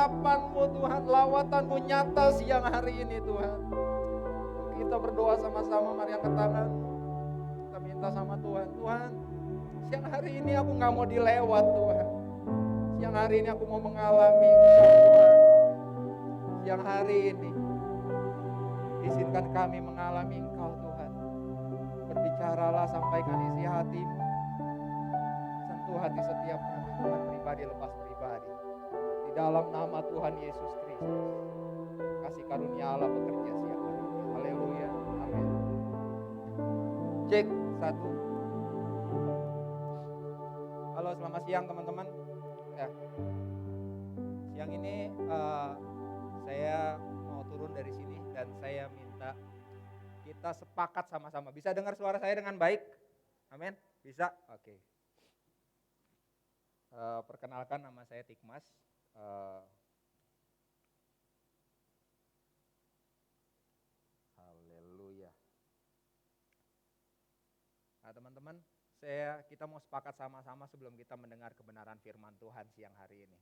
urapan-Mu Tuhan, lawatan-Mu nyata siang hari ini Tuhan. Kita berdoa sama-sama, mari angkat tangan. Kita minta sama Tuhan, Tuhan, siang hari ini aku gak mau dilewat Tuhan. Siang hari ini aku mau mengalami Engkau Tuhan. Siang hari ini, izinkan kami mengalami Engkau Tuhan. Berbicaralah, sampaikan isi hati-Mu. Sentuh hati setiap kami Tuhan, pribadi lepas pribadi. Di dalam nama Tuhan Yesus Kristus. Kasih karunia Allah bekerja siang hari ini. Haleluya. Amin. Cek 1. Halo, selamat siang teman-teman. Ya. Siang ini saya mau turun dari sini dan saya minta kita sepakat sama-sama. Bisa dengar suara saya dengan baik? Amin? Bisa? Oke. Perkenalkan, nama saya Tikmas. Haleluya. Nah teman-teman, kita mau sepakat sama-sama sebelum kita mendengar kebenaran firman Tuhan siang hari ini.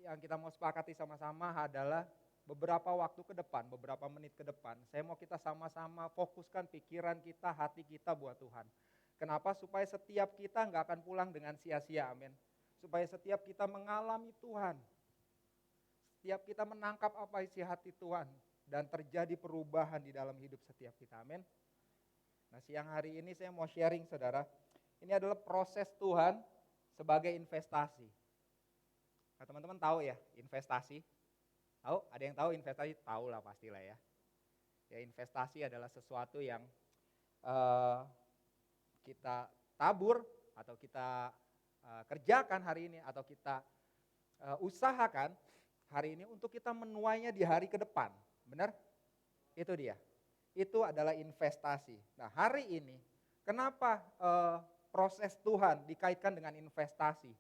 Yang kita mau sepakati sama-sama adalah beberapa waktu ke depan, beberapa menit ke depan, saya mau kita sama-sama fokuskan pikiran kita, hati kita buat Tuhan. Kenapa? Supaya setiap kita nggak akan pulang dengan sia-sia, amin. Supaya setiap kita mengalami Tuhan, setiap kita menangkap apa isi hati Tuhan, dan terjadi perubahan di dalam hidup setiap kita, amin. Nah siang hari ini saya mau sharing saudara, ini adalah proses Tuhan sebagai investasi. Nah teman-teman tahu ya investasi? Tahu? Ada yang tahu investasi? Tahu lah pastilah ya. Ya investasi adalah sesuatu yang kita tabur atau kita kerjakan hari ini atau kita usahakan hari ini untuk kita menuainya di hari ke depan. Benar? Itu dia. Itu adalah investasi. Nah hari ini kenapa proses Tuhan dikaitkan dengan investasi?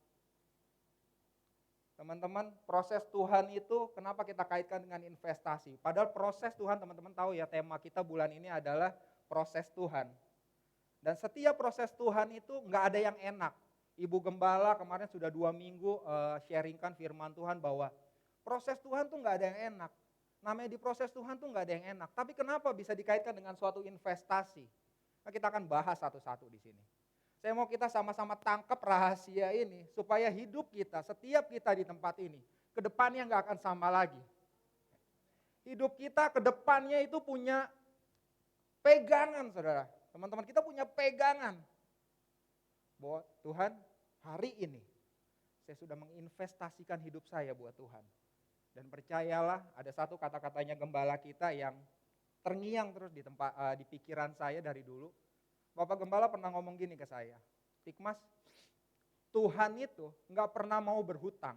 Teman-teman, proses Tuhan itu kenapa kita kaitkan dengan investasi? Padahal proses Tuhan, teman-teman tahu ya, tema kita bulan ini adalah proses Tuhan. Dan setiap proses Tuhan itu nggak ada yang enak. Ibu Gembala kemarin sudah 2 minggu sharingkan firman Tuhan bahwa proses Tuhan tuh nggak ada yang enak. Namanya di proses Tuhan tuh nggak ada yang enak. Tapi kenapa bisa dikaitkan dengan suatu investasi? Nah, kita akan bahas satu-satu di sini. Saya mau kita sama-sama tangkap rahasia ini supaya hidup kita, setiap kita di tempat ini, ke depannya nggak akan sama lagi. Hidup kita ke depannya itu punya pegangan, saudara. Teman-teman kita punya pegangan. Bahwa Tuhan, hari ini saya sudah menginvestasikan hidup saya buat Tuhan. Dan percayalah, ada satu kata-katanya gembala kita yang terngiang terus di pikiran saya dari dulu. Bapak Gembala pernah ngomong gini ke saya, Tikmas, Tuhan itu nggak pernah mau berhutang.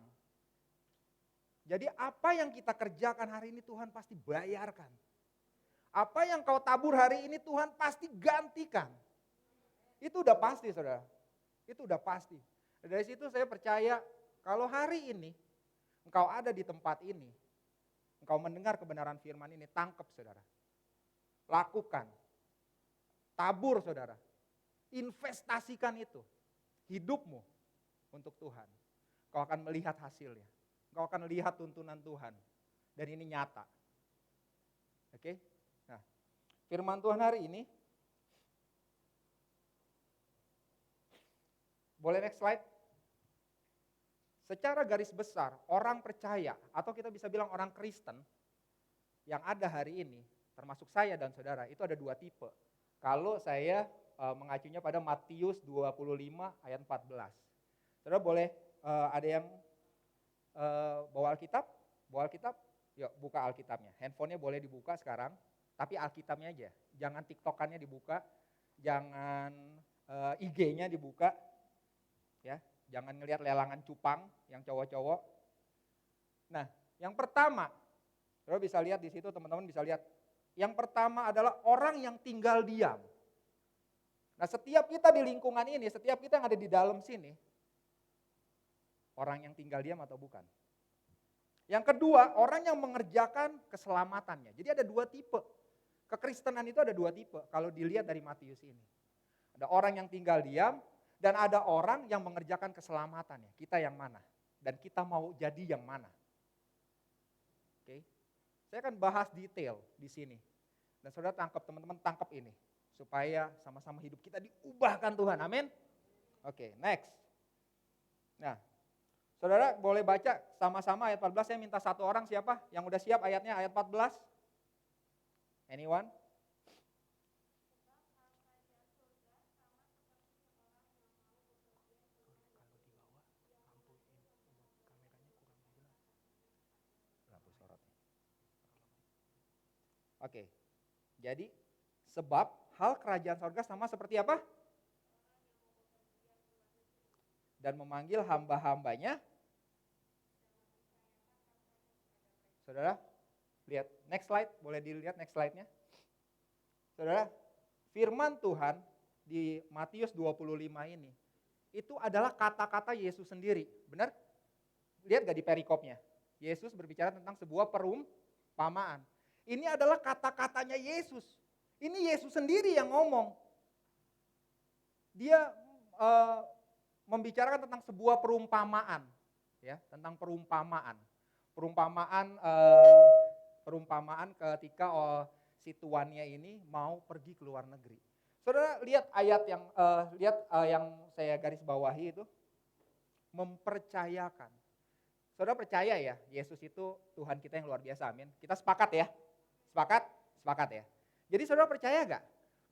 Jadi apa yang kita kerjakan hari ini Tuhan pasti bayarkan. Apa yang kau tabur hari ini Tuhan pasti gantikan. Itu udah pasti saudara, itu udah pasti. Dari situ saya percaya kalau hari ini engkau ada di tempat ini, engkau mendengar kebenaran firman ini, tangkap saudara, lakukan. Tabur saudara, investasikan itu, hidupmu untuk Tuhan. Kau akan melihat hasilnya, kau akan lihat tuntunan Tuhan. Dan ini nyata. Oke? Nah, firman Tuhan hari ini, boleh next slide? Secara garis besar, orang percaya, atau kita bisa bilang orang Kristen, yang ada hari ini, termasuk saya dan saudara, itu ada 2 tipe. Kalau saya mengacunya pada Matius 25 ayat 14. Saudara boleh ada yang bawa Alkitab? Bawa Alkitab? Yuk buka Alkitabnya. Handphonenya boleh dibuka sekarang, tapi Alkitabnya aja. Jangan TikTokannya dibuka, jangan IG-nya dibuka. Ya, jangan ngelihat lelangan cupang yang cowok-cowok. Nah, yang pertama, saudara bisa lihat di situ, teman-teman bisa lihat. Yang pertama adalah orang yang tinggal diam. Nah setiap kita di lingkungan ini, setiap kita yang ada di dalam sini, orang yang tinggal diam atau bukan? Yang kedua, orang yang mengerjakan keselamatannya. Jadi ada 2 tipe. Kekristenan itu ada 2 tipe kalau dilihat dari Matius ini. Ada orang yang tinggal diam dan ada orang yang mengerjakan keselamatannya. Kita yang mana? Dan kita mau jadi yang mana? Oke. Saya akan bahas detail di sini. Dan saudara tangkap, teman-teman tangkap ini. Supaya sama-sama hidup kita diubahkan Tuhan. Amin. Oke, next. Nah, saudara boleh baca sama-sama ayat 14. Saya minta satu orang, siapa? Yang udah siap ayatnya, ayat 14. Anyone? Oke, jadi sebab hal kerajaan sorga sama seperti apa? Dan memanggil hamba-hambanya. Saudara, lihat next slide, boleh dilihat next slide-nya. Saudara, firman Tuhan di Matius 25 ini, itu adalah kata-kata Yesus sendiri, benar? Lihat gak di perikopnya? Yesus berbicara tentang sebuah perumpamaan. Ini adalah kata-katanya Yesus. Ini Yesus sendiri yang ngomong. Dia membicarakan tentang sebuah perumpamaan, ya, tentang perumpamaan. Perumpamaan ketika si tuannya ini mau pergi ke luar negeri. Saudara lihat ayat yang saya garis bawahi itu, mempercayakan. Saudara percaya ya, Yesus itu Tuhan kita yang luar biasa, amin. Kita sepakat ya? Sepakat? Sepakat ya. Jadi saudara percaya gak?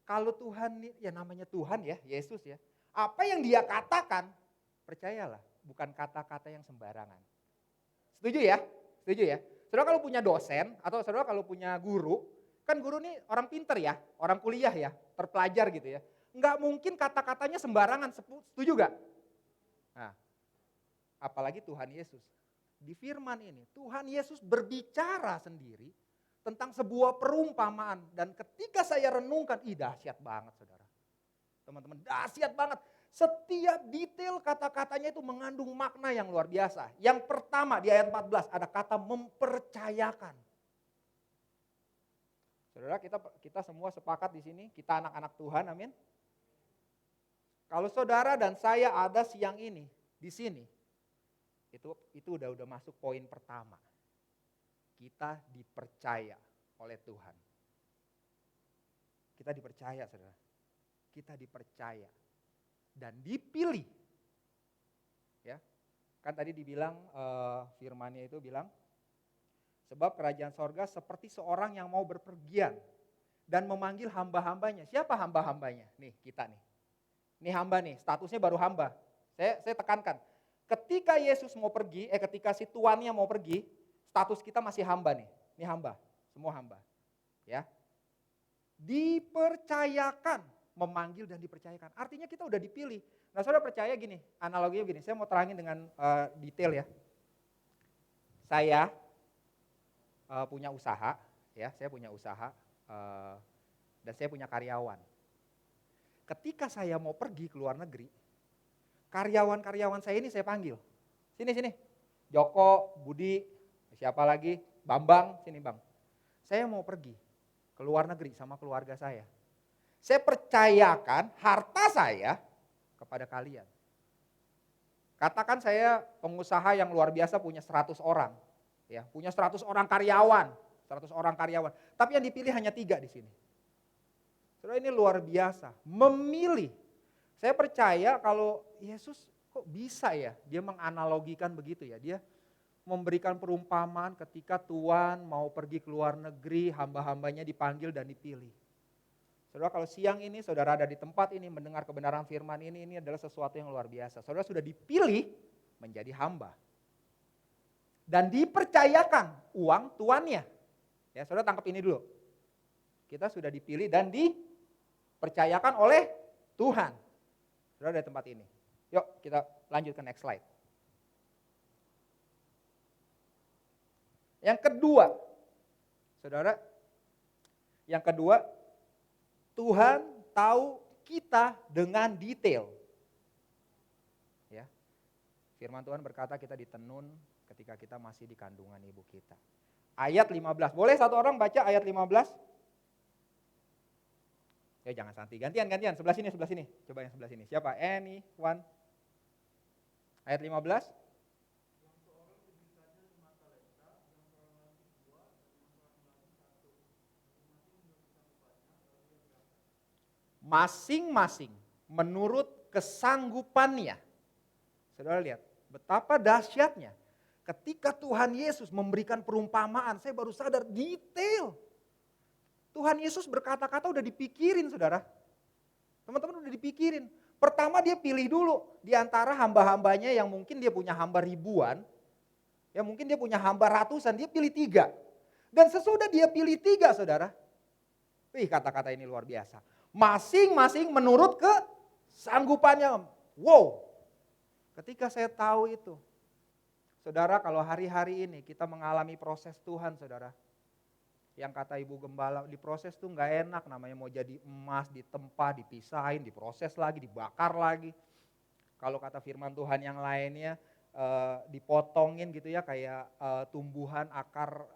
Kalau Tuhan, ya namanya Tuhan ya, Yesus ya. Apa yang dia katakan, percayalah, bukan kata-kata yang sembarangan. Setuju ya? Setuju ya? Saudara kalau punya dosen, atau saudara kalau punya guru, kan guru ini orang pinter ya, orang kuliah ya, terpelajar gitu ya. Nggak mungkin kata-katanya sembarangan, setuju gak? Nah, apalagi Tuhan Yesus. Di firman ini, Tuhan Yesus berbicara sendiri tentang sebuah perumpamaan. Dan ketika saya renungkan, dahsyat banget saudara. Teman-teman, dahsyat banget. Setiap detail kata-katanya itu mengandung makna yang luar biasa. Yang pertama di ayat 14 ada kata mempercayakan. Saudara, kita semua sepakat di sini, kita anak-anak Tuhan, amin. Kalau saudara dan saya ada siang ini, di sini, itu udah masuk poin pertama. Kita dipercaya oleh Tuhan. Kita dipercaya, saudara. Kita dipercaya dan dipilih. Ya, kan tadi dibilang firman-Nya itu bilang, sebab kerajaan sorga seperti seorang yang mau berpergian dan memanggil hamba-hambanya. Siapa hamba-hambanya? Nih kita nih. Ini hamba nih, statusnya baru hamba. Saya tekankan, ketika Yesus mau pergi, ketika si tuannya mau pergi, status kita masih hamba nih. Ini hamba, semua hamba. Ya. Dipercayakan, memanggil dan dipercayakan. Artinya kita udah dipilih. Nah, saudara percaya gini, analoginya gini, saya mau terangin dengan detail ya. Saya punya usaha, ya, saya punya usaha dan saya punya karyawan. Ketika saya mau pergi ke luar negeri, karyawan-karyawan saya ini saya panggil. Sini. Joko, Budi, siapa lagi? Bambang, sini Bang. Saya mau pergi ke luar negeri sama keluarga saya. Saya percayakan harta saya kepada kalian. Katakan saya pengusaha yang luar biasa punya 100 orang. Ya, punya 100 orang karyawan. 100 orang karyawan. Tapi yang dipilih hanya 3 di sini. Saudara, ini luar biasa. Memilih. Saya percaya kalau Yesus kok bisa ya dia menganalogikan begitu ya. Dia memberikan perumpamaan ketika Tuhan mau pergi ke luar negeri, hamba-hambanya dipanggil dan dipilih. Saudara, kalau siang ini saudara ada di tempat ini mendengar kebenaran firman ini adalah sesuatu yang luar biasa. Saudara sudah dipilih menjadi hamba. Dan dipercayakan uang tuannya. Ya, saudara tangkap ini dulu. Kita sudah dipilih dan dipercayakan oleh Tuhan. Saudara dari tempat ini. Yuk kita lanjut ke next slide. Yang kedua, saudara, Tuhan tahu kita dengan detail. Ya. Firman Tuhan berkata kita ditenun ketika kita masih di kandungan ibu kita. Ayat 15. Boleh satu orang baca ayat 15? Ya jangan santai, gantian. Sebelah sini. Coba yang sebelah sini. Siapa? Anyone? Ayat 15. masing-masing menurut kesanggupannya. Saudara lihat, betapa dahsyatnya. Ketika Tuhan Yesus memberikan perumpamaan, saya baru sadar detail. Tuhan Yesus berkata-kata udah dipikirin, saudara. Teman-teman udah dipikirin. Pertama dia pilih dulu di antara hamba-hambanya yang mungkin dia punya hamba ribuan, ya mungkin dia punya hamba ratusan, dia pilih 3. Dan sesudah dia pilih 3, saudara, kata-kata ini luar biasa. Masing-masing menurut kesanggupannya. Wow, ketika saya tahu itu, saudara, kalau hari-hari ini kita mengalami proses Tuhan, saudara, yang kata Ibu Gembala, diproses tuh gak enak, namanya mau jadi emas, ditempa, dipisahin, diproses lagi, dibakar lagi. Kalau kata firman Tuhan yang lainnya, dipotongin gitu ya, kayak tumbuhan akar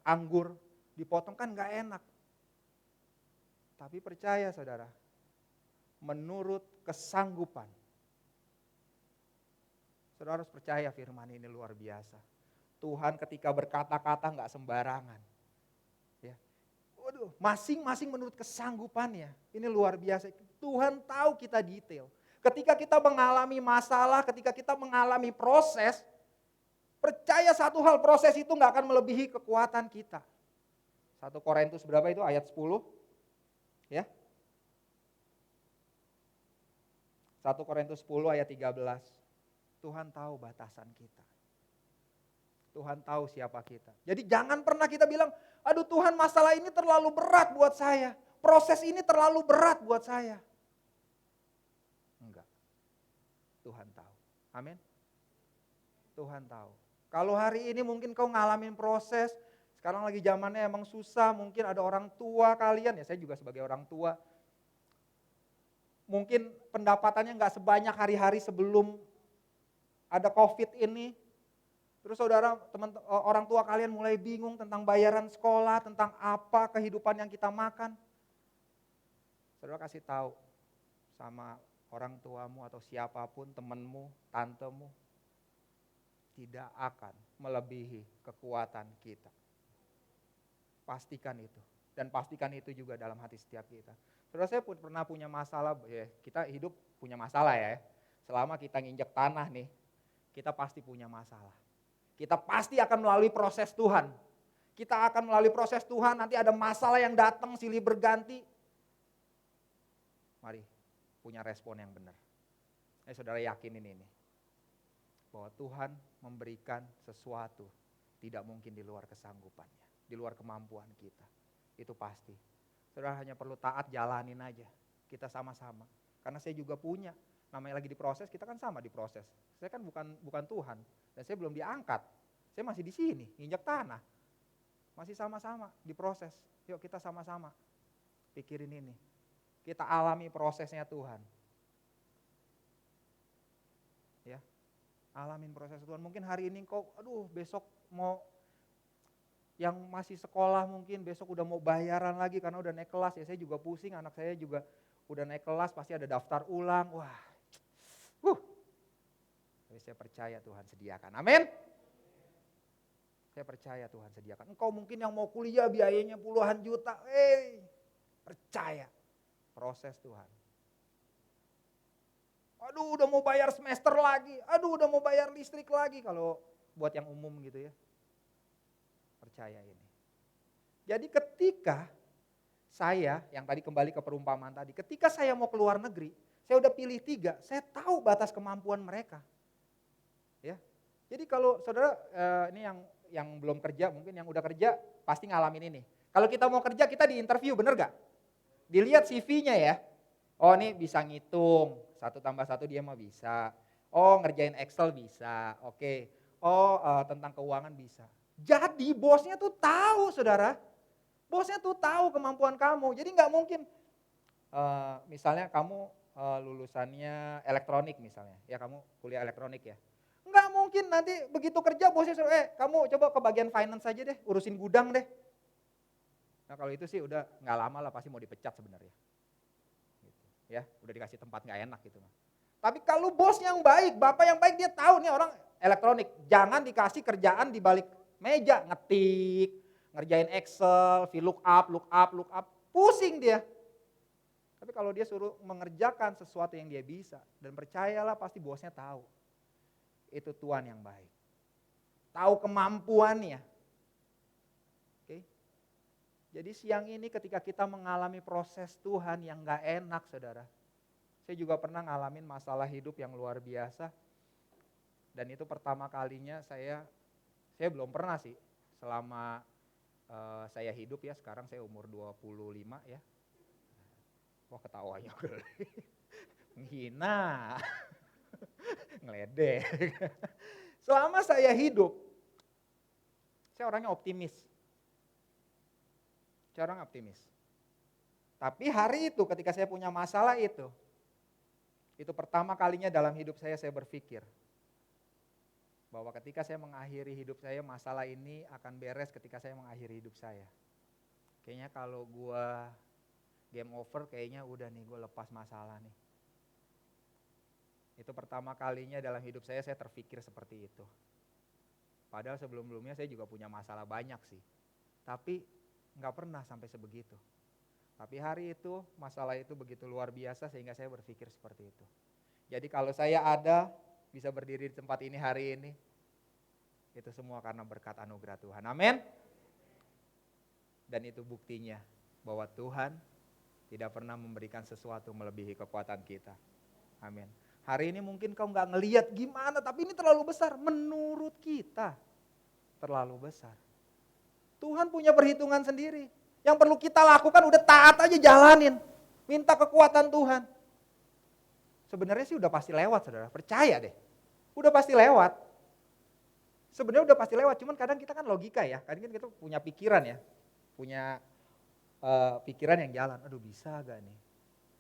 anggur, dipotong kan gak enak. Tapi percaya saudara, menurut kesanggupan. Saudara harus percaya firman ini luar biasa. Tuhan ketika berkata-kata gak sembarangan. Ya. Waduh, masing-masing menurut kesanggupannya. Ini luar biasa. Tuhan tahu kita detail. Ketika kita mengalami masalah, ketika kita mengalami proses, percaya satu hal, proses itu gak akan melebihi kekuatan kita. 1 Korintus berapa itu ayat 10? Ya. 1 Korintus 10 ayat 13. Tuhan tahu batasan kita. Tuhan tahu siapa kita. Jadi jangan pernah kita bilang, aduh Tuhan masalah ini terlalu berat buat saya. Proses ini terlalu berat buat saya. Enggak. Tuhan tahu. Amin. Tuhan tahu. Kalau hari ini mungkin kau ngalamin proses, sekarang lagi zamannya emang susah, mungkin ada orang tua kalian, ya saya juga sebagai orang tua. Mungkin pendapatannya nggak sebanyak hari-hari sebelum ada COVID ini. Terus saudara, orang tua kalian mulai bingung tentang bayaran sekolah, tentang apa kehidupan yang kita makan. Saudara kasih tahu sama orang tuamu atau siapapun, temanmu, tantemu, tidak akan melebihi kekuatan kita. Pastikan itu. Dan pastikan itu juga dalam hati setiap kita. Saudara, saya pernah punya masalah, ya, kita hidup punya masalah ya. Selama kita nginjek tanah nih, kita pasti punya masalah. Kita pasti akan melalui proses Tuhan. Kita akan melalui proses Tuhan, nanti ada masalah yang datang silih berganti. Mari, punya respon yang benar. Saudara yakin ini. Bahwa Tuhan memberikan sesuatu tidak mungkin di luar kesanggupannya. Di luar kemampuan kita. Itu pasti. Saudara hanya perlu taat, jalanin aja. Kita sama-sama. Karena saya juga punya. Namanya lagi diproses, kita kan sama diproses. Saya kan bukan Tuhan. Dan saya belum diangkat. Saya masih di sini, injak tanah. Masih sama-sama diproses. Yuk kita sama-sama pikirin ini. Kita alami prosesnya Tuhan. Ya. Alamin proses Tuhan. Mungkin hari ini kau, besok mau yang masih sekolah mungkin besok udah mau bayaran lagi karena udah naik kelas ya. Saya juga pusing, anak saya juga udah naik kelas, pasti ada daftar ulang. Wah. Tapi saya percaya Tuhan sediakan. Amin. Saya percaya Tuhan sediakan. Engkau mungkin yang mau kuliah biayanya puluhan juta. Percaya. Proses Tuhan. Aduh udah mau bayar semester lagi. Aduh udah mau bayar listrik lagi. Kalau buat yang umum gitu ya. Percaya ini. Jadi ketika saya, yang tadi kembali ke perumpamaan tadi. Ketika saya mau keluar negeri. Saya udah pilih 3. Saya tahu batas kemampuan mereka. Ya. Jadi kalau saudara ini yang belum kerja, mungkin yang udah kerja pasti ngalamin ini. Kalau kita mau kerja kita di interview, bener gak? Dilihat CV-nya ya. Oh ini bisa ngitung, 1 tambah 1 dia mah bisa. Oh ngerjain Excel bisa, oke. Oh tentang keuangan bisa. Jadi bosnya tuh tahu saudara. Bosnya tuh tahu kemampuan kamu. Jadi gak mungkin misalnya kamu lulusannya elektronik misalnya. Ya kamu kuliah elektronik ya. Nggak mungkin nanti begitu kerja bosnya suruh, kamu coba ke bagian finance aja deh, urusin gudang deh. Nah kalau itu sih udah nggak lama lah pasti mau dipecat sebenarnya. Gitu. Ya udah dikasih tempat nggak enak gitu. Tapi kalau bos yang baik, bapak yang baik dia tahu nih orang elektronik. Jangan dikasih kerjaan di balik meja, ngetik, ngerjain Excel, VLOOKUP, lookup, pusing dia. Tapi kalau dia suruh mengerjakan sesuatu yang dia bisa, dan percayalah pasti bosnya tahu. Itu Tuhan yang baik. Tahu kemampuannya. Oke. Jadi siang ini ketika kita mengalami proses Tuhan yang gak enak saudara. Saya juga pernah ngalamin masalah hidup yang luar biasa. Dan itu pertama kalinya saya belum pernah sih selama saya hidup ya, sekarang saya umur 25 ya. Wah ketawanya menghina, ngeledek. Selama saya hidup, saya orangnya optimis. Saya orang optimis. Tapi hari itu ketika saya punya masalah itu pertama kalinya dalam hidup saya berpikir bahwa ketika saya mengakhiri hidup saya, masalah ini akan beres ketika saya mengakhiri hidup saya. Kayaknya kalau gue game over, kayaknya udah nih gue lepas masalah nih. Itu pertama kalinya dalam hidup saya terpikir seperti itu. Padahal sebelum-sebelumnya saya juga punya masalah banyak sih. Tapi gak pernah sampai sebegitu. Tapi hari itu masalah itu begitu luar biasa sehingga saya berpikir seperti itu. Jadi kalau saya ada bisa berdiri di tempat ini hari ini, itu semua karena berkat anugerah Tuhan. Amin. Dan itu buktinya bahwa Tuhan tidak pernah memberikan sesuatu melebihi kekuatan kita. Amin. Hari ini mungkin kau gak ngelihat gimana, tapi ini terlalu besar. Menurut kita terlalu besar. Tuhan punya perhitungan sendiri. Yang perlu kita lakukan udah taat aja, jalanin. Minta kekuatan Tuhan. Sebenarnya sih udah pasti lewat saudara, percaya deh. Udah pasti lewat. Sebenarnya udah pasti lewat, cuman kadang kita kan logika ya. Kadang kan kita punya pikiran ya. Punya pikiran yang jalan. Aduh bisa gak nih?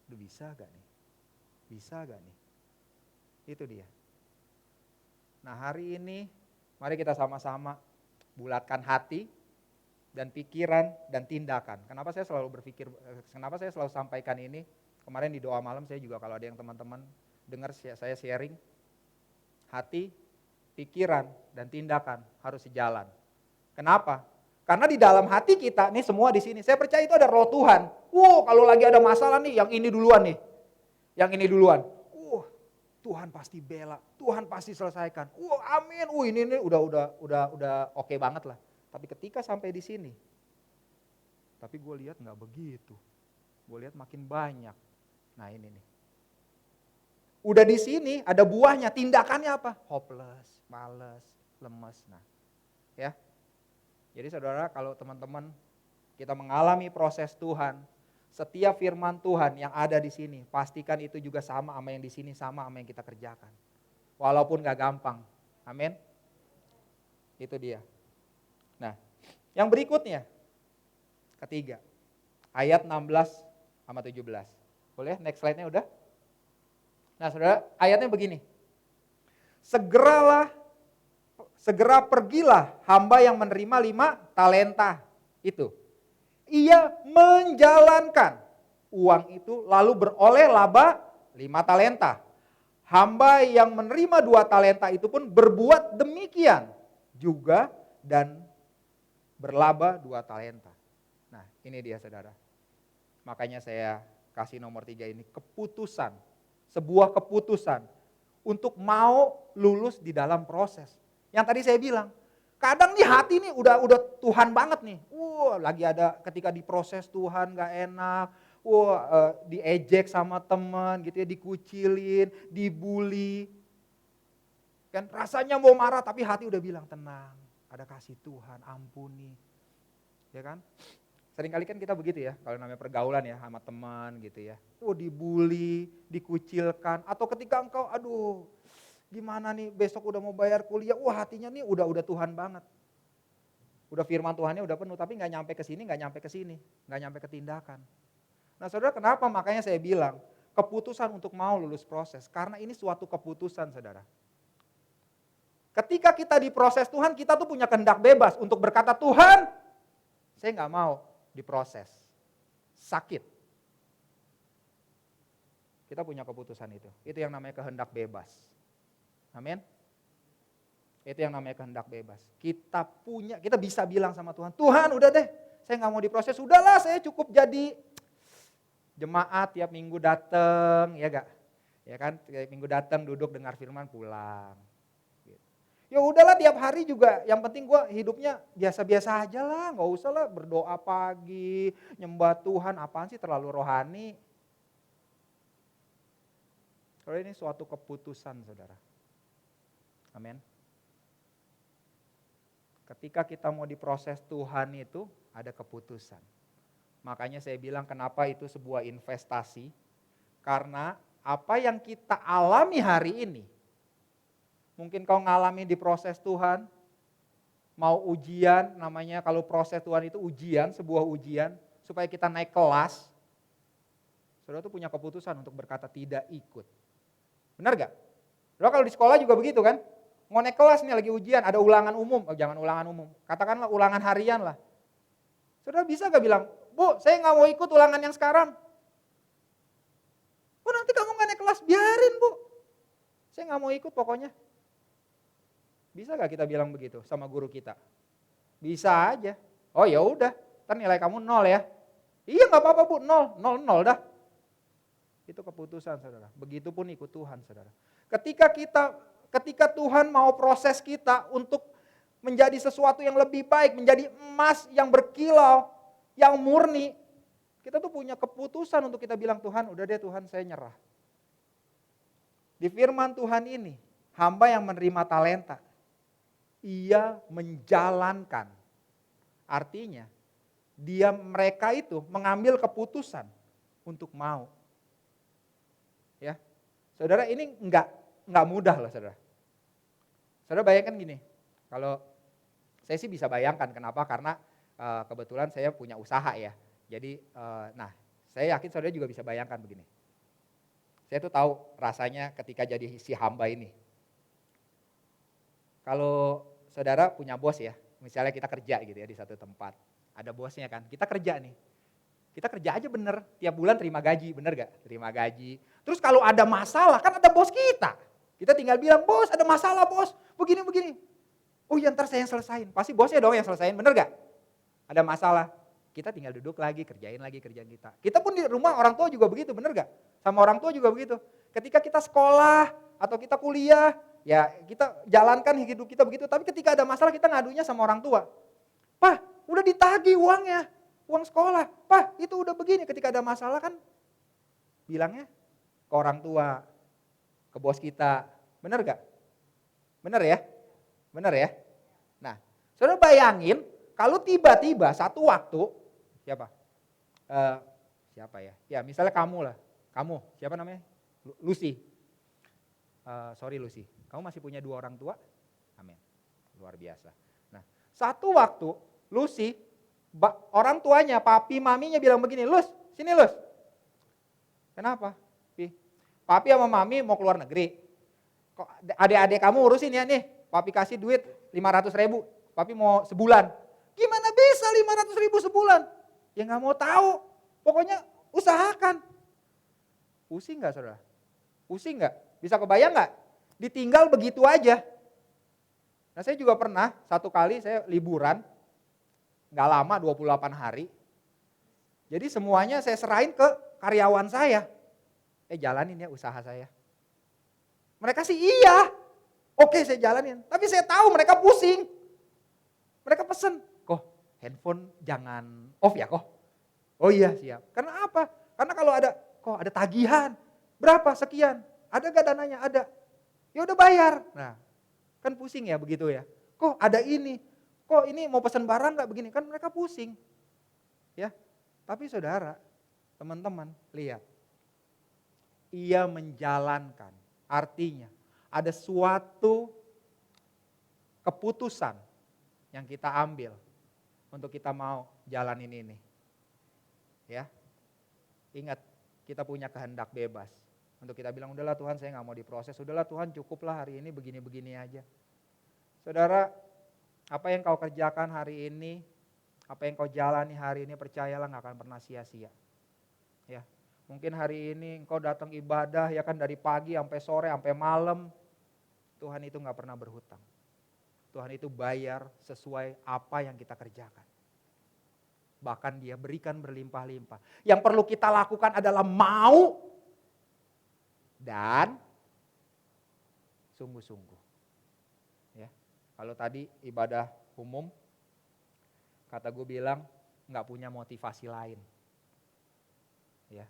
Aduh bisa gak nih? Bisa gak nih? Itu dia. Nah hari ini mari kita sama-sama bulatkan hati dan pikiran dan tindakan. Kenapa saya selalu sampaikan ini? Kemarin di doa malam saya juga kalau ada yang teman-teman dengar saya sharing, hati, pikiran, dan tindakan harus sejalan. Kenapa? Karena di dalam hati kita, nih semua di sini, saya percaya itu ada roh Tuhan. Kalau lagi ada masalah nih, yang ini duluan nih. Yang ini duluan. Tuhan pasti bela, Tuhan pasti selesaikan. Amin. Ini udah oke banget lah. Tapi ketika sampai di sini, tapi gue lihat nggak begitu. Gue lihat makin banyak. Nah ini nih. Udah di sini ada buahnya, tindakannya apa? Hopeless, males, lemes. Nah, ya. Jadi saudara, kalau teman-teman kita mengalami proses Tuhan, setiap firman Tuhan yang ada di sini, pastikan itu juga sama yang di sini, sama yang kita kerjakan. Walaupun gak gampang. Amin. Itu dia. Nah, yang berikutnya, ketiga, ayat 16 sama 17. Boleh next slide-nya udah? Nah saudara, ayatnya begini. Segera pergilah hamba yang menerima 5 talenta itu. Ia menjalankan uang itu lalu beroleh laba 5 talenta. Hamba yang menerima 2 talenta itu pun berbuat demikian juga dan berlaba 2 talenta. Nah ini dia saudara. Makanya saya kasih nomor 3 ini, keputusan. Sebuah keputusan untuk mau lulus di dalam proses. Yang tadi saya bilang, kadang nih hati nih udah Tuhan banget nih. Lagi ada ketika diproses Tuhan gak enak. Diejek sama teman gitu ya, dikucilin, dibully. Kan rasanya mau marah tapi hati udah bilang tenang, ada kasih Tuhan, ampuni. Ya kan? Seringkali kan kita begitu ya, kalau namanya pergaulan ya sama teman gitu ya. Dibully, dikucilkan, atau ketika engkau gimana nih besok udah mau bayar kuliah, hatinya nih udah Tuhan banget. Udah firman Tuhannya udah penuh, tapi gak nyampe ke sini, gak nyampe ke tindakan. Nah saudara, kenapa makanya saya bilang keputusan untuk mau lulus proses, karena ini suatu keputusan saudara. Ketika kita diproses Tuhan, kita tuh punya kehendak bebas untuk berkata, Tuhan saya gak mau diproses, sakit. Kita punya keputusan itu yang namanya kehendak bebas. Amin. Itu yang namanya kehendak bebas. Kita bisa bilang sama Tuhan, Tuhan udah deh, saya gak mau diproses, udahlah saya cukup jadi Jemaat tiap minggu datang, ya gak? Ya kan, tiap minggu datang duduk dengar firman pulang. Ya udahlah tiap hari juga, yang penting gue hidupnya biasa-biasa aja lah, gak usah lah berdoa pagi, nyembah Tuhan, apaan sih terlalu rohani. Kalau ini suatu keputusan saudara. Amin. Ketika kita mau diproses Tuhan itu ada keputusan. Makanya saya bilang kenapa itu sebuah investasi. Karena apa yang kita alami hari ini, mungkin kau ngalami di proses Tuhan, mau ujian, namanya kalau proses Tuhan itu ujian, sebuah ujian, supaya kita naik kelas, saudara tuh punya keputusan untuk berkata tidak ikut. Benar gak? Saudara kalau di sekolah juga begitu kan, mau naik kelas nih lagi ujian, ada ulangan umum, jangan ulangan umum, katakanlah ulangan harian lah. Saudara bisa gak bilang, Bu, saya gak mau ikut ulangan yang sekarang. Oh nanti kamu gak naik kelas, biarin Bu. Saya gak mau ikut pokoknya. Bisa gak kita bilang begitu sama guru kita? Bisa aja. Oh ya udah, ntar nilai kamu 0 ya. Iya gak apa-apa Bu, 0 dah. Itu keputusan saudara. Begitupun ikut Tuhan saudara. Ketika Tuhan mau proses kita untuk menjadi sesuatu yang lebih baik, menjadi emas yang berkilau, yang murni, kita tuh punya keputusan untuk kita bilang Tuhan, udah deh Tuhan saya nyerah. Di firman Tuhan ini, hamba yang menerima talenta, ia menjalankan. Artinya, mereka itu mengambil keputusan untuk mau. Ya, saudara ini enggak mudah loh saudara. Saudara bayangkan gini, kalau saya sih bisa bayangkan kenapa, karena kebetulan saya punya usaha ya. Jadi, saya yakin saudara juga bisa bayangkan begini. Saya tuh tahu rasanya ketika jadi si hamba ini. Kalau saudara punya bos ya, misalnya kita kerja gitu ya di satu tempat. Ada bosnya kan, kita kerja nih. Kita kerja aja bener, tiap bulan terima gaji, bener gak? Terima gaji. Terus kalau ada masalah, kan ada bos kita. Kita tinggal bilang, bos ada masalah bos, begini. Oh iya ntar saya yang selesain, pasti bosnya dong yang selesain, bener gak? Ada masalah, kita tinggal duduk lagi, kerjain lagi kerjaan kita. Kita pun di rumah orang tua juga begitu, bener gak? Sama orang tua juga begitu. Ketika kita sekolah atau kita kuliah, ya kita jalankan hidup kita begitu. Tapi ketika ada masalah kita ngadunya sama orang tua. Pak, udah ditagih uangnya, uang sekolah. Pak, itu udah begini. Ketika ada masalah kan bilangnya ke orang tua, ke bos kita. Bener gak? Bener ya? Bener ya? Nah, saudara bayangin kalau tiba-tiba satu waktu, siapa ya? Ya misalnya kamu lah, kamu siapa namanya? Lucy. Sorry Lucy, kamu masih punya 2 orang tua? Amin, luar biasa. Nah, satu waktu Lucy, orang tuanya, papi, maminya bilang begini, Lus, sini Lus. Kenapa? Papi sama mami mau keluar negeri. Kok adik-adik kamu urusin ya nih, papi kasih duit 500.000, papi mau sebulan. Gimana bisa 500.000 sebulan? Ya gak mau tahu, pokoknya usahakan. Pusing gak saudara? Pusing gak? Bisa kebayang gak? Ditinggal begitu aja. Nah saya juga pernah, satu kali saya liburan, gak lama 28 hari. Jadi semuanya saya serahin ke karyawan saya. Jalanin ya usaha saya. Mereka sih iya, oke saya jalanin. Tapi saya tahu mereka pusing. Mereka pesen, kok handphone jangan off ya kok. Oh iya siap. Karena apa? Karena kalau ada tagihan, berapa sekian? Ada gak dananya? Ada. Ya udah bayar. Nah, kan pusing ya begitu ya. Kok ada ini? Kok ini mau pesan barang gak begini? Kan mereka pusing. Ya. Tapi saudara, teman-teman, lihat. Ia menjalankan. Artinya ada suatu keputusan yang kita ambil untuk kita mau jalanin ini. Ya. Ingat, kita punya kehendak bebas. Untuk kita bilang, udahlah Tuhan saya gak mau diproses, udahlah Tuhan cukuplah hari ini begini-begini aja. Saudara, apa yang kau kerjakan hari ini, apa yang kau jalani hari ini, percayalah gak akan pernah sia-sia. Ya, mungkin hari ini engkau datang ibadah ya kan dari pagi sampai sore, sampai malam. Tuhan itu gak pernah berhutang. Tuhan itu bayar sesuai apa yang kita kerjakan. bahkan dia berikan berlimpah-limpah. Yang perlu kita lakukan adalah mau dan sungguh-sungguh. Ya, kalau tadi ibadah umum, kata gue bilang nggak punya motivasi lain. Ya,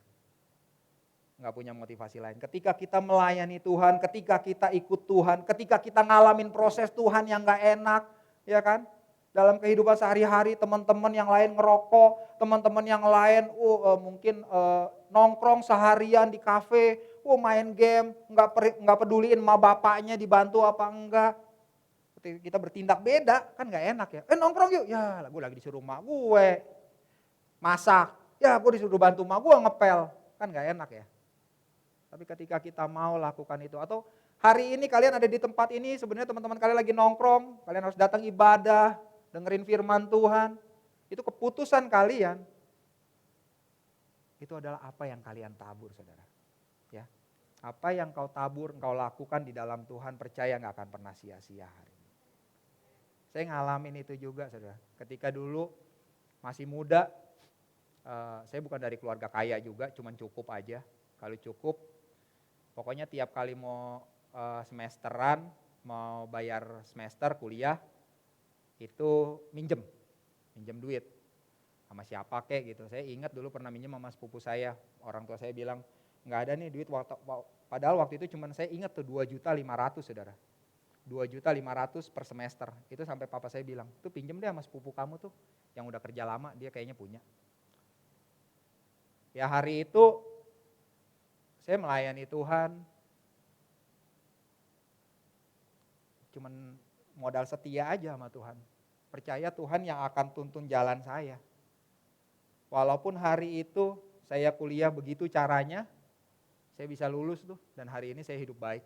nggak punya motivasi lain. Ketika kita melayani Tuhan, ketika kita ikut Tuhan, ketika kita ngalamin proses Tuhan yang nggak enak, ya kan? Dalam kehidupan sehari-hari, teman-teman yang lain ngerokok, teman-teman yang lain mungkin nongkrong seharian di kafe, main game, nggak peduliin ma bapaknya dibantu apa enggak. Ketika kita bertindak beda, kan nggak enak ya. Nongkrong yuk, ya gue lagi disuruh mak gue masak, ya gue disuruh bantu mak gue ngepel, kan nggak enak ya. Tapi ketika kita mau lakukan itu, atau hari ini kalian ada di tempat ini, sebenarnya teman-teman kalian lagi nongkrong, kalian harus datang ibadah, dengerin firman Tuhan, itu keputusan kalian. Itu adalah apa yang kalian tabur, saudara. Ya, apa yang kau tabur, kau lakukan di dalam Tuhan, percaya gak akan pernah sia-sia hari ini. Saya ngalamin itu juga, saudara. Ketika dulu masih muda, saya bukan dari keluarga kaya juga, cuman cukup aja. Kalau cukup, pokoknya tiap kali mau semesteran, mau bayar semester kuliah, itu minjem duit sama siapa kek gitu. Saya ingat dulu pernah minjem sama sepupu saya, orang tua saya bilang nggak ada nih duit, padahal waktu itu cuman saya ingat tuh 2.500.000 saudara, 2.500.000 per semester. Itu sampai papa saya bilang, tuh pinjem deh sama sepupu kamu tuh, yang udah kerja lama, dia kayaknya punya. Ya hari itu saya melayani Tuhan, cuman modal setia aja sama Tuhan. Percaya Tuhan yang akan tuntun jalan saya. Walaupun hari itu saya kuliah begitu caranya, saya bisa lulus tuh, dan hari ini saya hidup baik.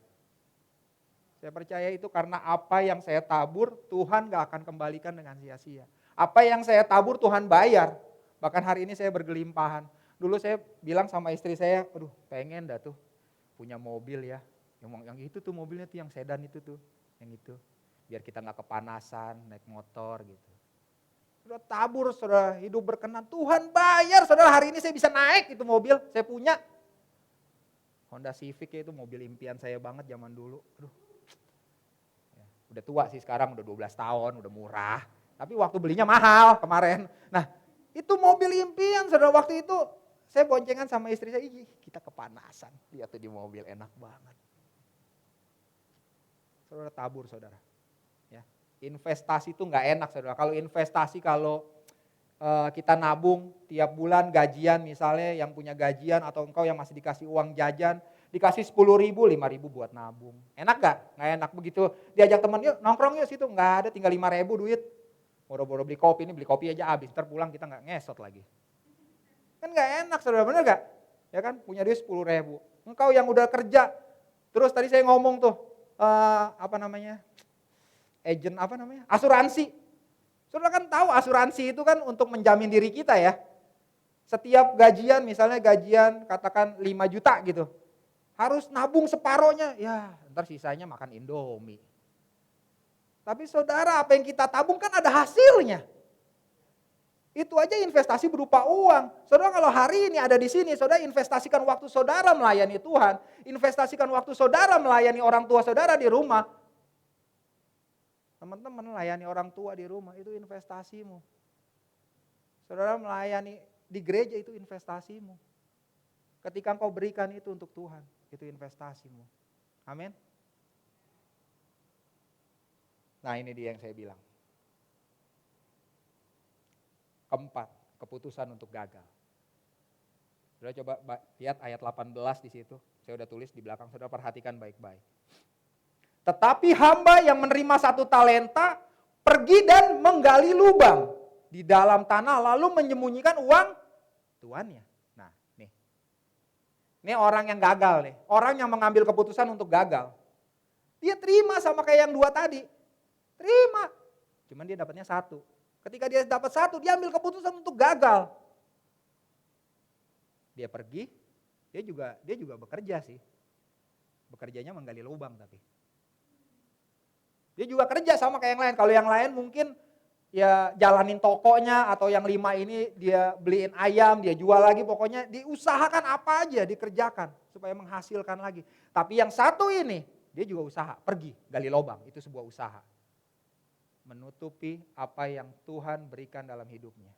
Saya percaya itu karena apa yang saya tabur, Tuhan gak akan kembalikan dengan sia-sia. Apa yang saya tabur Tuhan bayar. Bahkan hari ini saya bergelimpahan. Dulu saya bilang sama istri saya, aduh pengen dah tuh punya mobil ya. Yang itu tuh mobilnya tuh yang sedan itu tuh, yang itu. Biar kita gak kepanasan naik motor gitu. Sudah tabur, saudara, hidup berkenan. Tuhan bayar, saudara, hari ini saya bisa naik itu mobil, saya punya. Honda Civic ya, itu mobil impian saya banget zaman dulu. Aduh. Ya, udah tua sih sekarang, udah 12 tahun, udah murah. Tapi waktu belinya mahal kemarin. Nah, itu mobil impian, saudara, waktu itu saya boncengan sama istri saya, kita kepanasan, lihat tuh di mobil enak banget. Saudara tabur, saudara. Ya, investasi itu nggak enak, saudara. Kalau investasi, kalau kita nabung tiap bulan gajian, misalnya yang punya gajian atau engkau yang masih dikasih uang jajan, dikasih 10.000, 5.000 buat nabung. Enak gak? Nggak enak. Begitu diajak teman, yuk nongkrong yuk situ, nggak ada, tinggal 5.000 duit. Boro-boro beli kopi, ini beli kopi aja habis, ntar pulang kita nggak ngesot lagi. Kan nggak enak, saudara, bener gak? Ya kan, punya duit 10.000. Engkau yang udah kerja, terus tadi saya ngomong tuh, asuransi. Saudara kan tahu asuransi itu kan untuk menjamin diri kita ya. Setiap gajian, misalnya gajian katakan 5 juta gitu, harus nabung separohnya, ya ntar sisanya makan Indomie. Tapi saudara, apa yang kita tabung kan ada hasilnya. Itu aja investasi berupa uang. Saudara, kalau hari ini ada di sini, saudara investasikan waktu saudara melayani Tuhan, investasikan waktu saudara melayani orang tua saudara di rumah. Teman-teman, melayani orang tua di rumah itu investasimu. Saudara melayani di gereja itu investasimu. Ketika engkau berikan itu untuk Tuhan, itu investasimu. Amin. Nah, ini dia yang saya bilang. Keempat, keputusan untuk gagal. Saudara coba lihat ayat 18 di situ. Saya udah tulis di belakang, saudara perhatikan baik-baik. Tetapi hamba yang menerima 1 talenta pergi dan menggali lubang di dalam tanah lalu menyembunyikan uang tuannya. Nah, nih. Ini orang yang gagal nih. Orang yang mengambil keputusan untuk gagal. Dia terima sama kayak yang 2 tadi. Terima. Cuman dia dapatnya 1. Ketika dia dapat 1, dia ambil keputusan untuk gagal. Dia pergi, dia juga bekerja sih. Bekerjanya menggali lubang tapi. Dia juga kerja sama kayak yang lain. Kalau yang lain mungkin ya jalanin tokonya, atau yang 5 ini dia beliin ayam, dia jual lagi, pokoknya diusahakan apa aja dikerjakan supaya menghasilkan lagi. Tapi yang satu ini dia juga usaha, pergi gali lubang, itu sebuah usaha. Menutupi apa yang Tuhan berikan dalam hidupnya.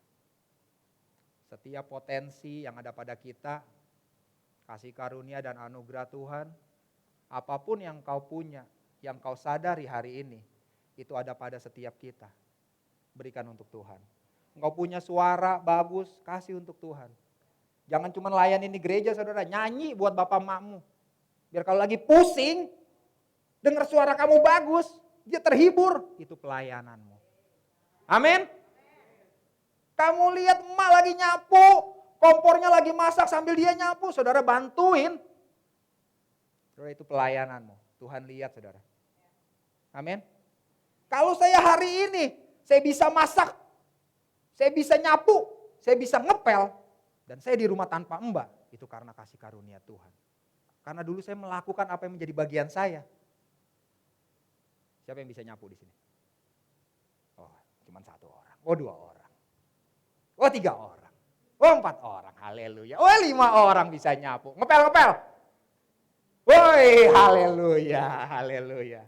Setiap potensi yang ada pada kita, kasih karunia dan anugerah Tuhan, apapun yang kau punya, yang kau sadari hari ini, itu ada pada setiap kita. Berikan untuk Tuhan. Engkau punya suara bagus, kasih untuk Tuhan. Jangan cuma layanin di gereja saudara, nyanyi buat bapak emakmu. Biar kalau lagi pusing, dengar suara kamu bagus, dia terhibur, itu pelayananmu. Amin. Kamu lihat emak lagi nyapu, kompornya lagi masak sambil dia nyapu, saudara bantuin. Saudara, itu pelayananmu, Tuhan lihat saudara. Amin. Kalau saya hari ini, saya bisa masak, saya bisa nyapu, saya bisa ngepel, dan saya di rumah tanpa mbak, itu karena kasih karunia Tuhan. Karena dulu saya melakukan apa yang menjadi bagian saya. Siapa yang bisa nyapu di sini? Oh, cuma 1 orang. Oh, 2 orang. Oh, 3 orang. Oh, 4 orang. Haleluya. Oh, 5 orang bisa nyapu. Ngepel. Woi, haleluya, haleluya.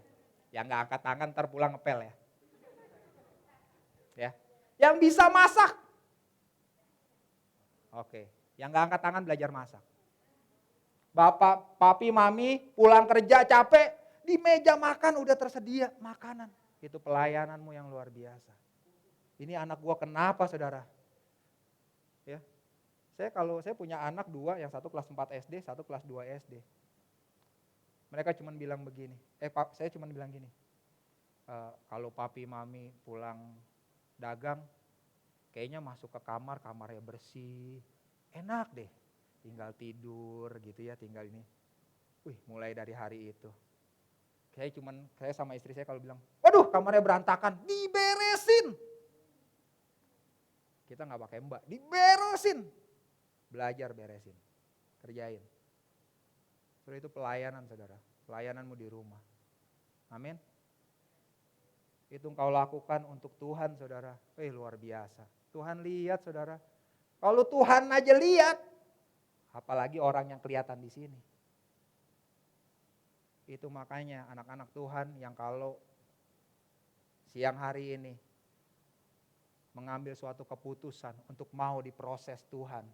Yang gak angkat tangan ntar pulang ngepel ya. Ya, yang bisa masak. Oke, yang gak angkat tangan belajar masak. Bapak, papi, mami pulang kerja capek, di meja makan udah tersedia makanan. Itu pelayananmu yang luar biasa. Ini anak gua kenapa saudara? Ya, saya punya anak 2, yang satu kelas 4 SD, satu kelas 2 SD. Mereka cuma bilang begini, saya cuma bilang gini, kalau papi mami pulang dagang, kayaknya masuk ke kamar, kamarnya bersih, enak deh, tinggal tidur gitu ya, tinggal ini. Mulai dari hari itu, saya sama istri saya kalau bilang, waduh kamarnya berantakan, diberesin. Kita nggak pakai mbak, diberesin, belajar beresin, kerjain. Saudara, itu pelayanan saudara, pelayananmu di rumah. Amin. Itu engkau lakukan untuk Tuhan saudara, luar biasa. Tuhan lihat saudara, kalau Tuhan aja lihat, apalagi orang yang kelihatan di sini. Itu makanya anak-anak Tuhan yang kalau siang hari ini mengambil suatu keputusan untuk mau diproses Tuhan.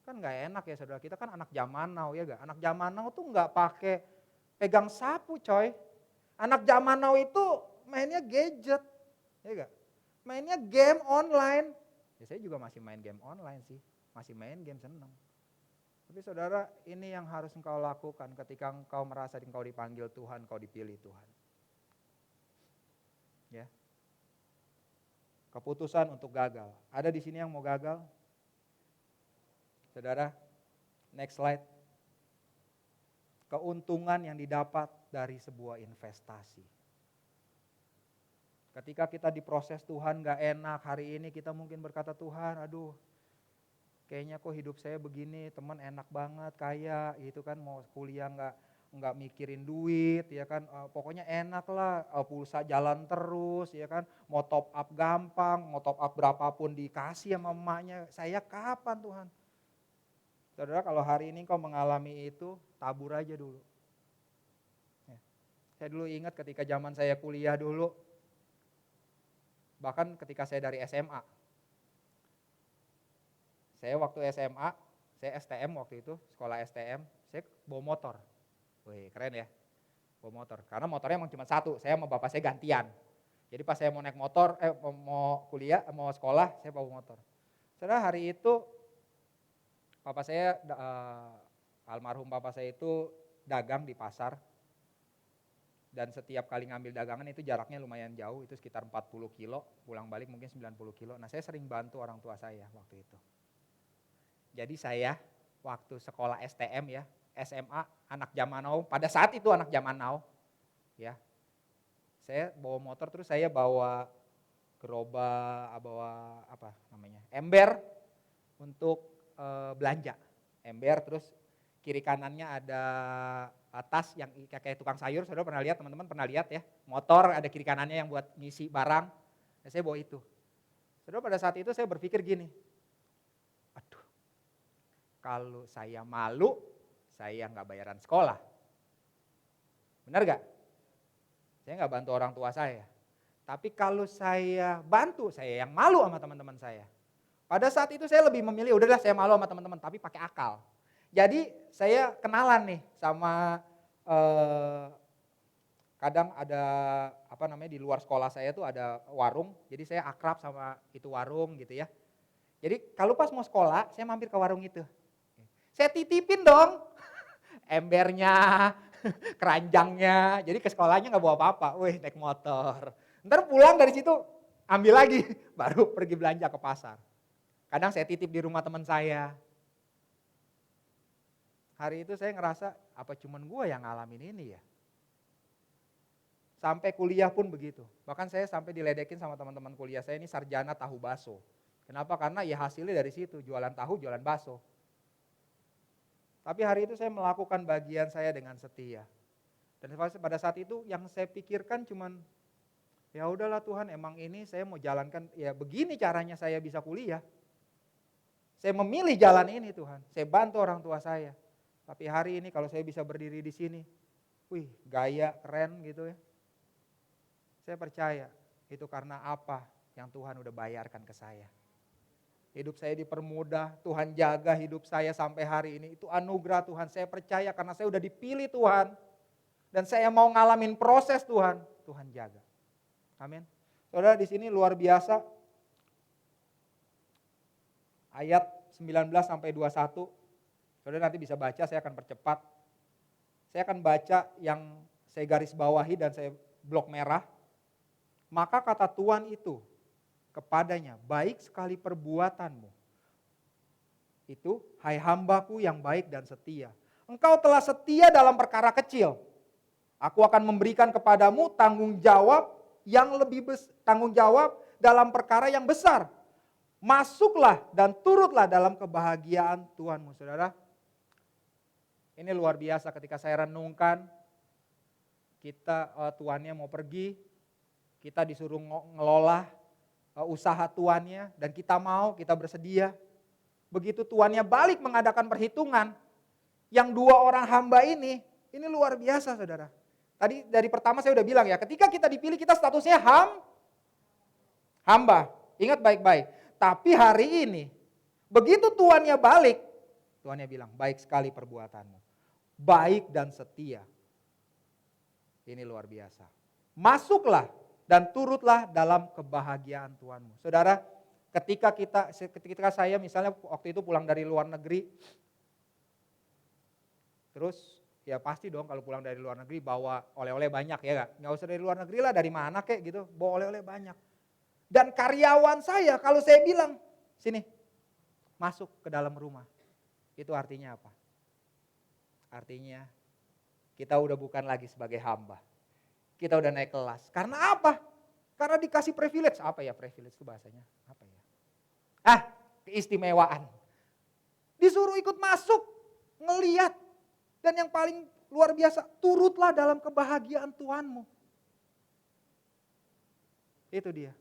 Kan gak enak ya saudara, kita kan anak zaman now ya gak? Anak zaman now tuh gak pakai pegang sapu coy. Anak zaman now itu mainnya gadget, ya gak? Mainnya game online. Ya saya juga masih main game online sih, masih main game seneng. Tapi saudara, ini yang harus engkau lakukan ketika engkau merasa engkau dipanggil Tuhan, engkau dipilih Tuhan. Ya. Keputusan untuk gagal. Ada di sini yang mau gagal? Saudara, next slide. Keuntungan yang didapat dari sebuah investasi. Ketika kita diproses Tuhan gak enak, hari ini kita mungkin berkata, Tuhan aduh kayaknya kok hidup saya begini, teman enak banget, kaya gitu kan, mau kuliah nggak mikirin duit ya kan, pokoknya enak lah, pulsa jalan terus ya kan, mau top up gampang, mau top up berapapun dikasih sama emaknya, saya kapan Tuhan? Saudara, kalau hari ini kau mengalami itu, tabur aja dulu. Ya. Saya dulu ingat ketika zaman saya kuliah dulu, bahkan ketika saya dari SMA. Saya waktu SMA, saya STM waktu itu, sekolah STM, saya bawa motor. Wih, keren ya, bawa motor. Karena motornya emang cuma satu, saya sama bapak saya gantian. Jadi pas saya mau naik motor, mau kuliah, mau sekolah, saya bawa motor. Saudara, hari itu Papa saya, almarhum papa saya itu dagang di pasar. Dan setiap kali ngambil dagangan itu jaraknya lumayan jauh, itu sekitar 40 kilo, pulang balik mungkin 90 kilo. Nah saya sering bantu orang tua saya waktu itu. Jadi saya waktu sekolah STM ya, SMA, anak zaman now, pada saat itu anak zaman now, ya, saya bawa motor terus saya bawa gerobak, bawa apa namanya, ember untuk belanja, ember, terus kiri kanannya ada tas yang kayak tukang sayur, saudara pernah lihat, teman-teman pernah lihat ya, motor ada kiri kanannya yang buat ngisi barang, nah, saya bawa itu. Saudara, pada saat itu saya berpikir gini, aduh, kalau saya malu, saya nggak bayaran sekolah. Benar gak? Saya nggak bantu orang tua saya. Tapi kalau saya bantu, saya yang malu sama teman-teman saya. Pada saat itu saya lebih memilih, udahlah saya malu sama teman-teman, tapi pakai akal. Jadi saya kenalan nih sama kadang ada di luar sekolah saya tuh ada warung, jadi saya akrab sama itu warung gitu ya. Jadi kalau pas mau sekolah, saya mampir ke warung itu. Saya titipin dong embernya, keranjangnya, jadi ke sekolahnya nggak bawa apa-apa, wih naik motor. Ntar pulang dari situ ambil lagi, baru pergi belanja ke pasar. Kadang saya titip di rumah teman saya. Hari itu saya ngerasa, apa cuman gue yang ngalamin ini ya? Sampai kuliah pun begitu. Bahkan saya sampai diledekin sama teman-teman kuliah saya, ini sarjana tahu bakso. Kenapa? Karena ya hasilnya dari situ, jualan tahu, jualan bakso. Tapi hari itu saya melakukan bagian saya dengan setia. Dan pada saat itu yang saya pikirkan cuman, ya udahlah Tuhan, emang ini saya mau jalankan, ya begini caranya saya bisa kuliah. Saya memilih jalan ini Tuhan, saya bantu orang tua saya. Tapi hari ini kalau saya bisa berdiri di sini, wih gaya keren gitu ya. Saya percaya itu karena apa yang Tuhan udah bayarkan ke saya. Hidup saya dipermudah, Tuhan jaga hidup saya sampai hari ini. Itu anugerah Tuhan, saya percaya karena saya udah dipilih Tuhan. Dan saya mau ngalamin proses Tuhan, Tuhan jaga. Amin. Saudara, di sini luar biasa. Ayat 19 sampai 21. Saudara nanti bisa baca, saya akan percepat. Saya akan baca yang saya garis bawahi dan saya blok merah. Maka kata Tuhan itu kepadanya, baik sekali perbuatanmu. Itu, hai hambaku yang baik dan setia. Engkau telah setia dalam perkara kecil. Aku akan memberikan kepadamu tanggung jawab dalam perkara yang besar. Masuklah dan turutlah dalam kebahagiaan Tuhanmu. Saudara, ini luar biasa ketika saya renungkan, tuannya mau pergi, kita disuruh ngelola usaha tuannya, dan kita bersedia. Begitu tuannya balik mengadakan perhitungan, yang dua orang hamba ini luar biasa saudara. Tadi dari pertama saya udah bilang ya, ketika kita dipilih kita statusnya hamba. Ingat baik-baik. Tapi hari ini, begitu tuannya balik, tuannya bilang, baik sekali perbuatanmu. Baik dan setia. Ini luar biasa. Masuklah dan turutlah dalam kebahagiaan Tuhanmu. Saudara, ketika saya misalnya waktu itu pulang dari luar negeri, terus ya pasti dong kalau pulang dari luar negeri bawa oleh-oleh banyak ya nggak usah dari luar negeri lah, dari mana kek gitu, bawa oleh-oleh banyak. Dan karyawan saya kalau saya bilang, sini masuk ke dalam rumah, itu artinya apa? Artinya kita udah bukan lagi sebagai hamba. Kita udah naik kelas. Karena apa? Karena dikasih privilege. Apa ya privilege itu bahasanya? Apa ya? Keistimewaan. Disuruh ikut masuk, ngeliat. Dan yang paling luar biasa, turutlah dalam kebahagiaan Tuhanmu. Itu dia.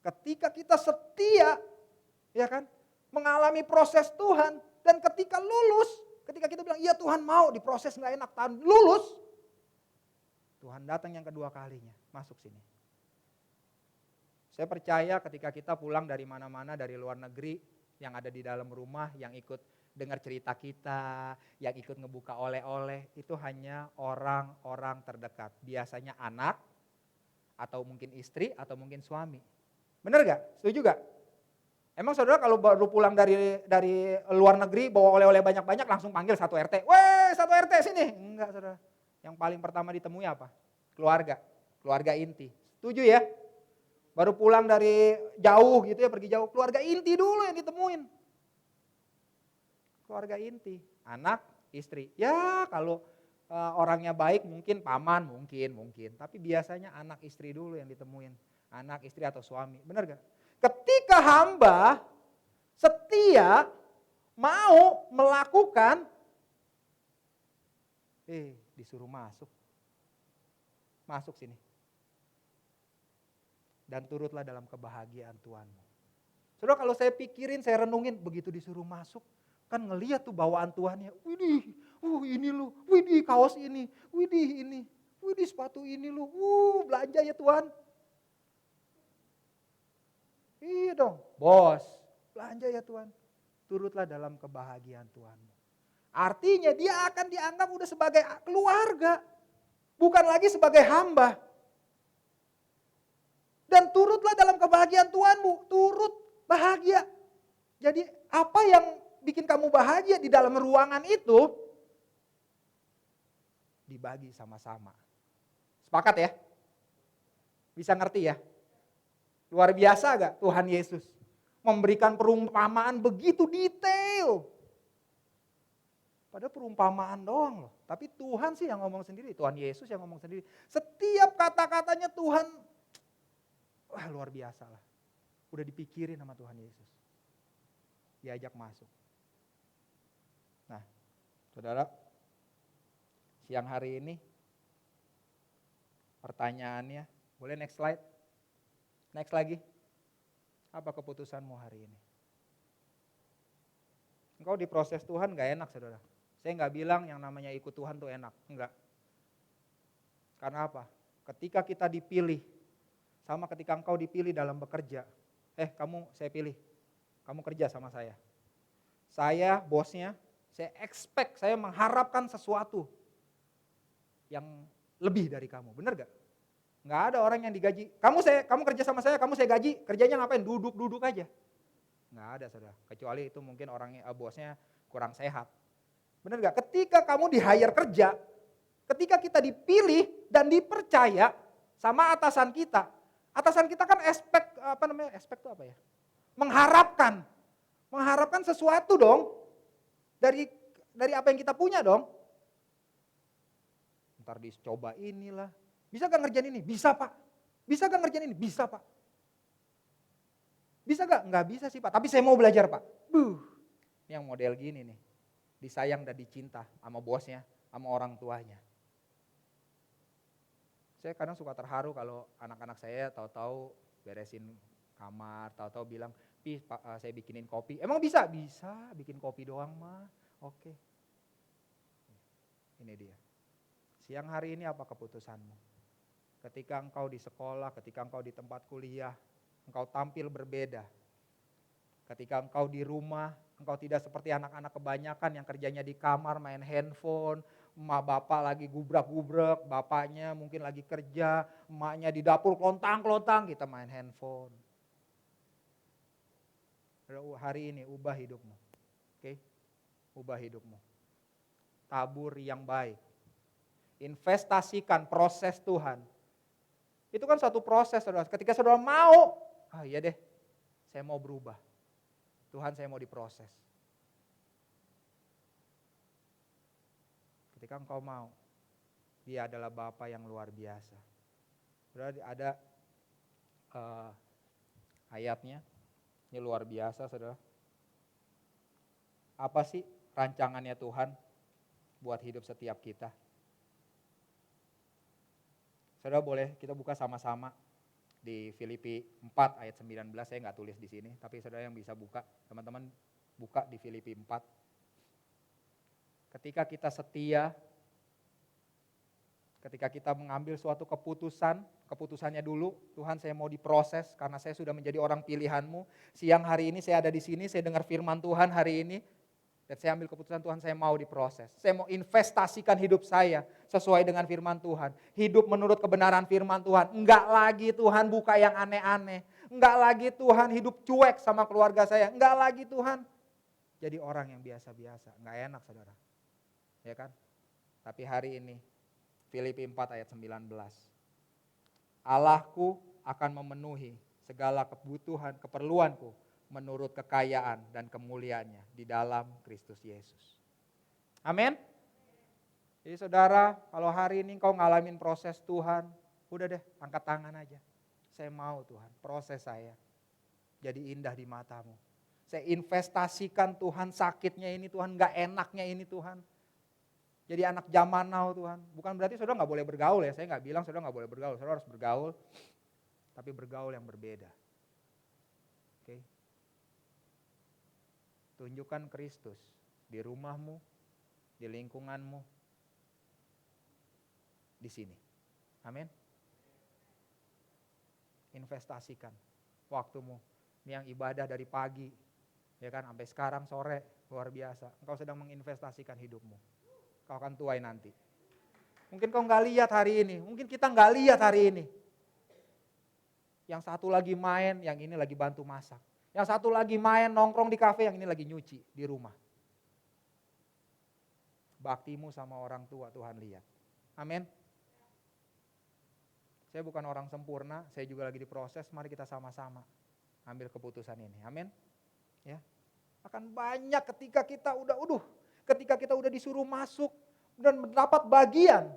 Ketika kita setia, ya kan, mengalami proses Tuhan, dan ketika lulus, ketika kita bilang, iya Tuhan mau diproses gak enak, Tuhan lulus, Tuhan datang yang kedua kalinya, masuk sini. Saya percaya ketika kita pulang dari mana-mana, dari luar negeri, yang ada di dalam rumah, yang ikut dengar cerita kita, yang ikut ngebuka oleh-oleh, itu hanya orang-orang terdekat. Biasanya anak, atau mungkin istri, atau mungkin suami. Benar gak? Setuju gak? Emang saudara kalau baru pulang dari luar negeri, bawa oleh-oleh banyak-banyak, langsung panggil satu RT. Weh, satu RT sini. Enggak saudara. Yang paling pertama ditemui apa? Keluarga inti. Setuju ya? Baru pulang dari jauh gitu ya, pergi jauh, keluarga inti dulu yang ditemuin. Keluarga inti, anak, istri. Ya kalau orangnya baik mungkin paman, mungkin. Tapi biasanya anak istri dulu yang ditemuin. Anak, istri atau suami, benar gak? Ketika hamba setia mau melakukan, disuruh masuk. Masuk sini. Dan turutlah dalam kebahagiaan Tuhanmu. Saudara, kalau saya pikirin, saya renungin, begitu disuruh masuk, kan ngeliat tuh bawaan Tuhannya. Widih, ini lu, widih kaos ini, widih ini, widih sepatu ini lu, belanja ya Tuhan. Iya dong, bos, belanja ya Tuhan. Turutlah dalam kebahagiaan Tuhanmu. Artinya dia akan dianggap udah sebagai keluarga, bukan lagi sebagai hamba. Dan turutlah dalam kebahagiaan Tuhanmu, turut bahagia. Jadi apa yang bikin kamu bahagia di dalam ruangan itu, dibagi sama-sama. Sepakat ya? Bisa ngerti ya? Luar biasa gak Tuhan Yesus? Memberikan perumpamaan begitu detail. Padahal perumpamaan doang loh. Tapi Tuhan sih yang ngomong sendiri, Tuhan Yesus yang ngomong sendiri. Setiap kata-katanya Tuhan, wah luar biasa lah. Udah dipikirin sama Tuhan Yesus. Diajak masuk. Nah, saudara, siang hari ini pertanyaannya, boleh next slide? Next lagi. Apa keputusanmu hari ini? Engkau diproses Tuhan gak enak saudara. Saya gak bilang yang namanya ikut Tuhan tuh enak, enggak. Karena apa? Ketika kita dipilih, sama ketika engkau dipilih dalam bekerja. Saya pilih, kamu kerja sama saya. Saya bosnya, saya expect, saya mengharapkan sesuatu yang lebih dari kamu, benar gak? Nggak ada orang yang digaji. Kamu kerja sama saya, kamu saya gaji. Kerjanya ngapain? Duduk aja. Nggak ada saudara. Kecuali itu mungkin orangnya bosnya kurang sehat. Benar nggak? Ketika kamu di-hire kerja, ketika kita dipilih dan dipercaya sama atasan kita kan expect itu apa ya? Mengharapkan sesuatu dong dari apa yang kita punya dong. Ntar dicoba inilah. Bisa gak ngerjain ini? Bisa Pak. Bisa gak ngerjain ini? Bisa Pak. Bisa gak? Nggak bisa sih Pak, tapi saya mau belajar Pak. Ini yang model gini nih. Disayang dan dicinta sama bosnya, sama orang tuanya. Saya kadang suka terharu kalau anak-anak saya tahu-tahu beresin kamar, tahu-tahu bilang, Pak, saya bikinin kopi. Emang bisa? Bisa, bikin kopi doang mah. Oke. Ini dia. Siang hari ini apa keputusanmu? Ketika engkau di sekolah, ketika engkau di tempat kuliah, engkau tampil berbeda. Ketika engkau di rumah, engkau tidak seperti anak-anak kebanyakan yang kerjanya di kamar main handphone, emak bapak lagi gubrak-gubrak, bapaknya mungkin lagi kerja, emaknya di dapur klontang-klontang, kita main handphone. Hari ini ubah hidupmu. Oke? Ubah hidupmu. Tabur yang baik. Investasikan proses Tuhan. Itu kan satu proses saudara. Ketika saudara mau, iya deh, saya mau berubah. Tuhan, saya mau diproses. Ketika engkau mau, dia adalah Bapa yang luar biasa. Saudara, ada ayatnya, ini luar biasa saudara. Apa sih rancangannya Tuhan buat hidup setiap kita? Saudara boleh kita buka sama-sama di Filipi 4 ayat 19, saya nggak tulis di sini, tapi saudara yang bisa buka, teman-teman buka di Filipi 4. Ketika kita setia, ketika kita mengambil suatu keputusannya dulu, Tuhan saya mau diproses karena saya sudah menjadi orang pilihanmu. Siang hari ini saya ada di sini, saya dengar firman Tuhan hari ini, dan saya ambil keputusan Tuhan saya mau diproses. Saya mau investasikan hidup saya sesuai dengan firman Tuhan. Hidup menurut kebenaran firman Tuhan. Enggak lagi Tuhan buka yang aneh-aneh. Enggak lagi Tuhan hidup cuek sama keluarga saya. Enggak lagi Tuhan jadi orang yang biasa-biasa. Enggak enak saudara. Ya kan? Tapi hari ini Filipi 4 ayat 19. Allahku akan memenuhi segala kebutuhan, keperluanku menurut kekayaan dan kemuliaannya di dalam Kristus Yesus. Amin. Jadi saudara, kalau hari ini kau ngalamin proses Tuhan, udah deh angkat tangan aja. Saya mau Tuhan, proses saya jadi indah di matamu. Saya investasikan Tuhan sakitnya ini Tuhan, gak enaknya ini Tuhan. Jadi anak zaman now Tuhan. Bukan berarti saudara gak boleh bergaul ya, saya gak bilang saudara gak boleh bergaul. Saudara harus bergaul, tapi bergaul yang berbeda. Oke. Tunjukkan Kristus di rumahmu, di lingkunganmu, di sini. Amin. Investasikan waktumu. Ini yang ibadah dari pagi, ya kan, sampai sekarang sore, luar biasa. Engkau sedang menginvestasikan hidupmu. Kau akan tuai nanti. Mungkin kau nggak lihat hari ini, mungkin kita nggak lihat hari ini. Yang satu lagi main, yang ini lagi bantu masak. Yang satu lagi main nongkrong di kafe, yang ini lagi nyuci di rumah. Baktimu sama orang tua Tuhan lihat. Amin. Saya bukan orang sempurna, saya juga lagi diproses. Mari kita sama-sama ambil keputusan ini. Amin. Ya. Akan banyak ketika kita udah disuruh masuk dan mendapat bagian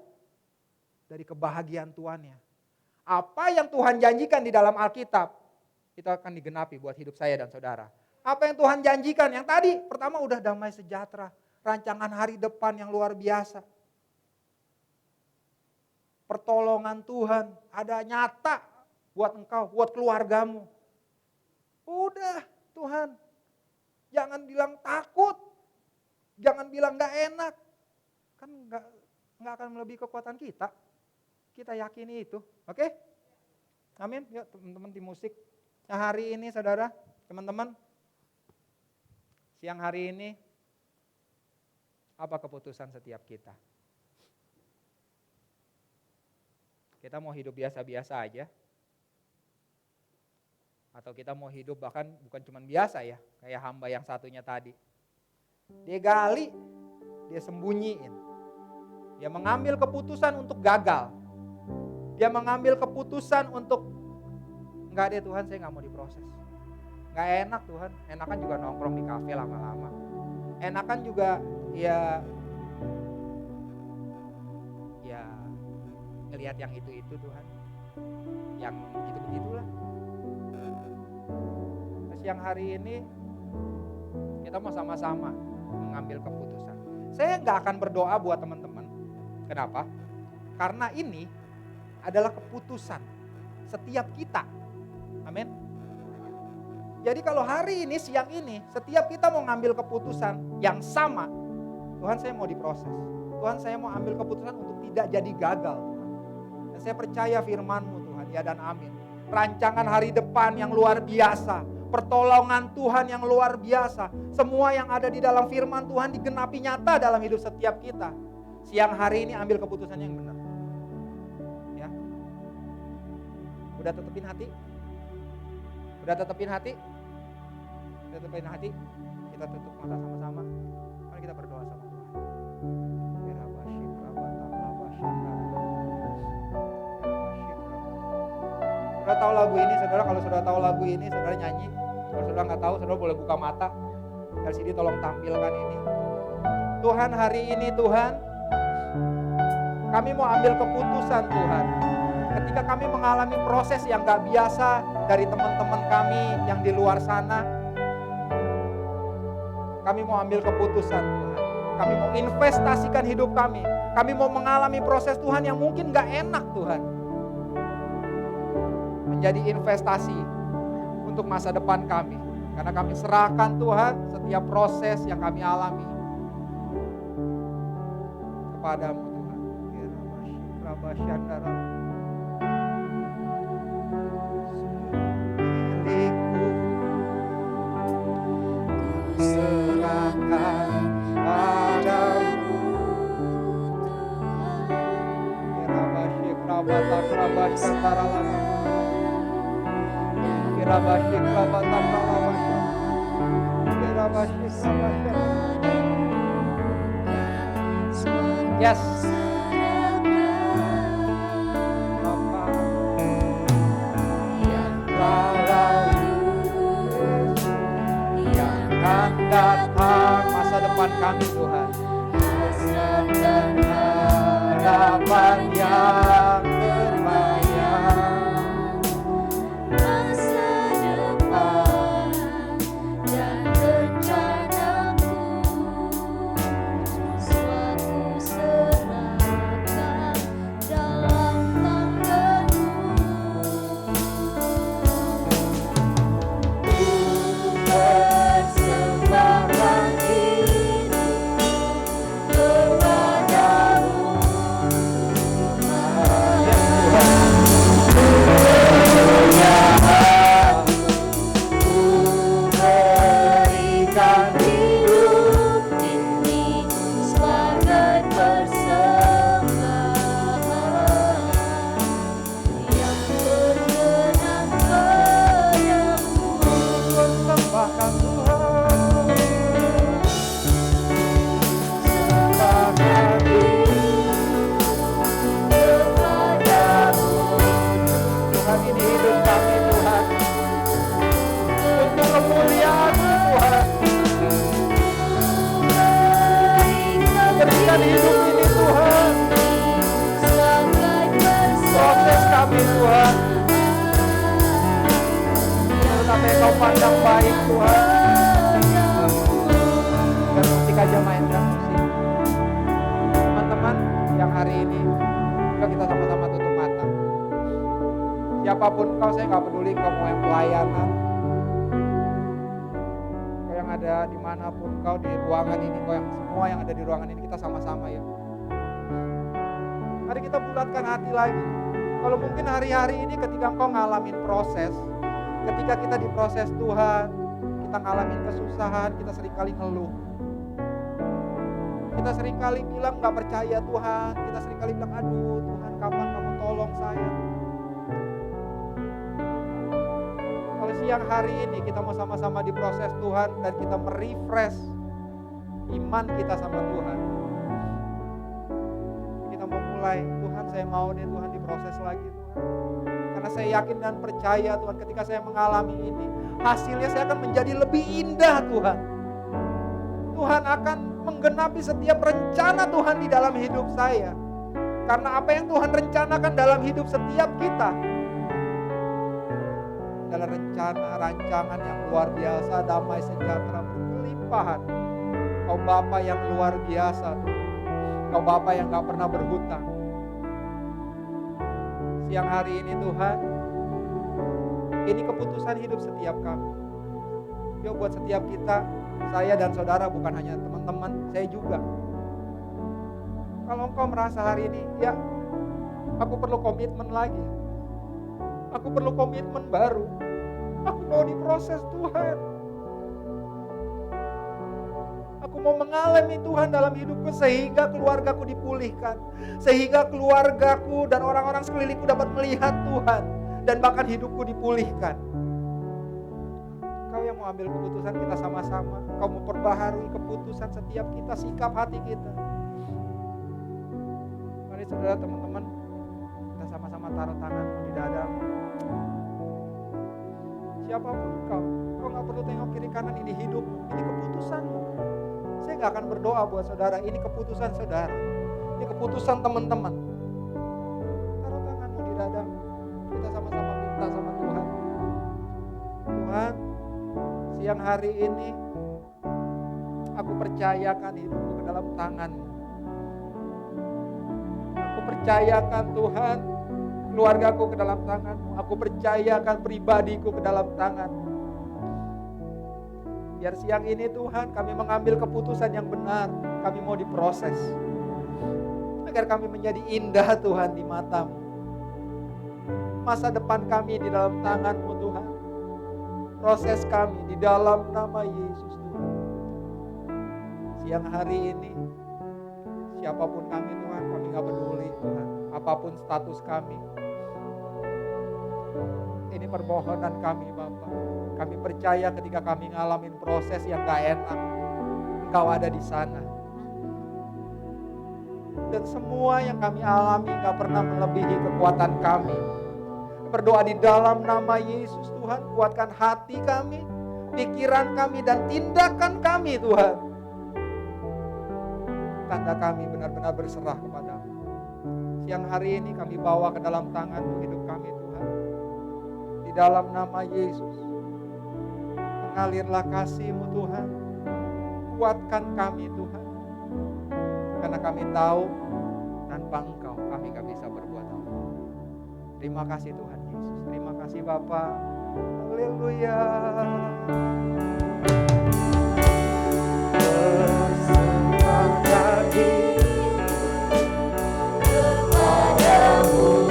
dari kebahagiaan Tuhannya. Apa yang Tuhan janjikan di dalam Alkitab, itu akan digenapi buat hidup saya dan saudara. Apa yang Tuhan janjikan? Yang tadi pertama udah damai sejahtera, rancangan hari depan yang luar biasa. Pertolongan Tuhan ada nyata buat engkau, buat keluargamu. Udah Tuhan, jangan bilang takut, jangan bilang gak enak. Kan gak akan melebihi kekuatan kita. Kita yakini itu, oke? Amin, yuk teman-teman di musik. Nah hari ini saudara, teman-teman, siang hari ini, apa keputusan setiap kita? Kita mau hidup biasa-biasa aja? Atau kita mau hidup bahkan bukan cuma biasa ya, kayak hamba yang satunya tadi. Dia gali, dia sembunyiin. Dia mengambil keputusan untuk gagal. Dia mengambil keputusan untuk enggak deh Tuhan, saya gak mau diproses. Gak enak Tuhan, enakan juga nongkrong di kafe lama-lama. Enakan juga ya ngelihat yang itu Tuhan. Yang begitu-begitulah. Terus yang hari ini kita mau sama-sama mengambil keputusan. Saya gak akan berdoa buat teman-teman. Kenapa? Karena ini adalah keputusan setiap kita. Amin. Jadi kalau hari ini, siang ini, setiap kita mau ngambil keputusan yang sama, Tuhan saya mau diproses. Tuhan saya mau ambil keputusan untuk tidak jadi gagal. Dan saya percaya firman-Mu Tuhan, ya dan amin. Rancangan hari depan yang luar biasa. Pertolongan Tuhan yang luar biasa. Semua yang ada di dalam firman Tuhan digenapi nyata dalam hidup setiap kita. Siang hari ini ambil keputusan yang benar. Ya. Udah tetepin hati? Udah tetepin hati? Udah tetepin hati? Kita tutup mata sama-sama. Mari kita berdoa sama Tuhan. Saudara tahu lagu ini, saudara kalau saudara tahu lagu ini, saudara nyanyi. Kalau saudara nggak tahu, saudara boleh buka mata. LCD tolong tampilkan ini. Tuhan hari ini Tuhan, kami mau ambil keputusan Tuhan. Ketika kami mengalami proses yang gak biasa dari teman-teman kami yang di luar sana, kami mau ambil keputusan Tuhan. Kami mau investasikan hidup kami. Kami mau mengalami proses Tuhan yang mungkin gak enak Tuhan. Menjadi investasi untuk masa depan kami. Karena kami serahkan Tuhan setiap proses yang kami alami kepadamu Tuhan. Serahkan padamu Yes. Yang datang masa depan kami Tuhan. Harapan yang terbayang, masa depan dan rencanaku, semua ku serahkan. Engkau pandang baik Tuhan. Biar musik aja mainkan musik. Teman-teman yang hari ini, juga kita sama-sama tutup mata. Siapapun kau, saya gak peduli kau mau yang pelayanan, kau yang ada dimanapun kau di ruangan ini, kau yang semua yang ada di ruangan ini, kita sama-sama ya. Mari kita bulatkan hati lagi. Kalau mungkin hari-hari ini ketika engkau ngalamin proses, ketika kita diproses Tuhan, kita ngalamin kesusahan, kita seringkali ngeluh. Kita seringkali bilang gak percaya Tuhan, kita seringkali bilang aduh Tuhan kapan kamu tolong saya. Kalau siang hari ini kita mau sama-sama diproses Tuhan dan kita merefresh iman kita sama Tuhan. Kita mau mulai, Tuhan saya mau deh Tuhan diproses lagi Tuhan. Karena saya yakin dan percaya Tuhan ketika saya mengalami ini, hasilnya saya akan menjadi lebih indah Tuhan. Tuhan akan menggenapi setiap rencana Tuhan di dalam hidup saya. Karena apa yang Tuhan rencanakan dalam hidup setiap kita adalah rencana, rancangan yang luar biasa, damai sejahtera berkelimpahan. Kau Bapa yang luar biasa, Kau Bapa yang gak pernah berhutang. Siang hari ini Tuhan, ini keputusan hidup setiap kami. Yuk buat setiap kita, saya dan saudara bukan hanya teman-teman, saya juga. Kalau engkau merasa hari ini, ya aku perlu komitmen lagi. Aku perlu komitmen baru. Aku mau diproses Tuhan. Aku mau mengalami Tuhan dalam hidupku sehingga keluargaku dipulihkan. Sehingga keluargaku dan orang-orang sekelilingku dapat melihat Tuhan. Dan bahkan hidupku dipulihkan. Kau yang mau ambil keputusan kita sama-sama. Kau mau perbaharui keputusan setiap kita, sikap hati kita. Mari saudara teman-teman, kita sama-sama taruh tanganmu di dadamu. Siapapun kau gak perlu tengok kiri kanan, ini hidupmu, ini keputusanmu. Saya gak akan berdoa buat saudara, ini keputusan saudara. Ini keputusan teman-teman. Taruh tanganmu di dadamu. Kita sama-sama minta sama Tuhan. Tuhan, siang hari ini aku percayakan hidupku ke dalam tangan-Mu. Aku percayakan Tuhan keluargaku ke dalam tangan-Mu. Aku percayakan pribadiku ke dalam tangan-Mu. Biar siang ini Tuhan kami mengambil keputusan yang benar. Kami mau diproses. Agar kami menjadi indah Tuhan di mata-Mu. Masa depan kami di dalam tangan-Mu Tuhan. Proses kami di dalam nama Yesus Tuhan. Siang hari ini siapapun kami Tuhan, kami gak peduli Tuhan. Apapun status kami. Ini permohonan kami Bapak. Kami percaya ketika kami ngalamin proses yang gak enak, Engkau ada di sana. Dan semua yang kami alami gak pernah melebihi kekuatan kami. Berdoa di dalam nama Yesus Tuhan, kuatkan hati kami, pikiran kami dan tindakan kami Tuhan. Tanda kami benar-benar berserah kepadamu. Siang hari ini kami bawa ke dalam tangan-Mu hidup kami Tuhan. Di dalam nama Yesus. Mengalirlah kasih-Mu Tuhan. Kuatkan kami Tuhan. Karena kami tahu tanpa Engkau kami gak bisa berbuat apa. Terima kasih Tuhan Yesus. Terima kasih Bapa. Haleluya. Berserah lagi kepadamu.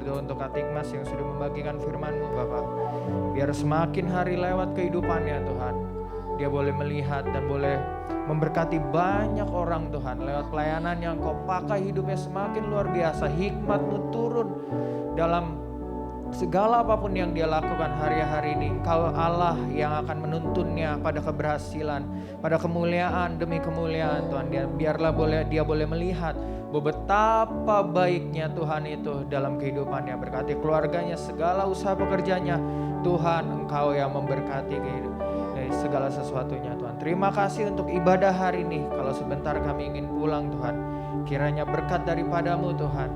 Untuk Katikmas yang sudah membagikan firman-Mu Bapak. Biar semakin hari lewat kehidupannya Tuhan, dia boleh melihat dan boleh memberkati banyak orang Tuhan. Lewat pelayanan yang Kau pakai hidupnya semakin luar biasa. Hikmat-Mu turun dalam segala apapun yang dia lakukan hari-hari ini, Engkau Allah yang akan menuntunnya pada keberhasilan, pada kemuliaan demi kemuliaan Tuhan. Biarlah dia boleh melihat betapa baiknya Tuhan itu dalam kehidupannya. Berkati keluarganya, segala usaha pekerjaannya, Tuhan Engkau yang memberkati dari segala sesuatunya Tuhan. Terima kasih untuk ibadah hari ini. Kalau sebentar kami ingin pulang Tuhan, kiranya berkat daripadamu Tuhan,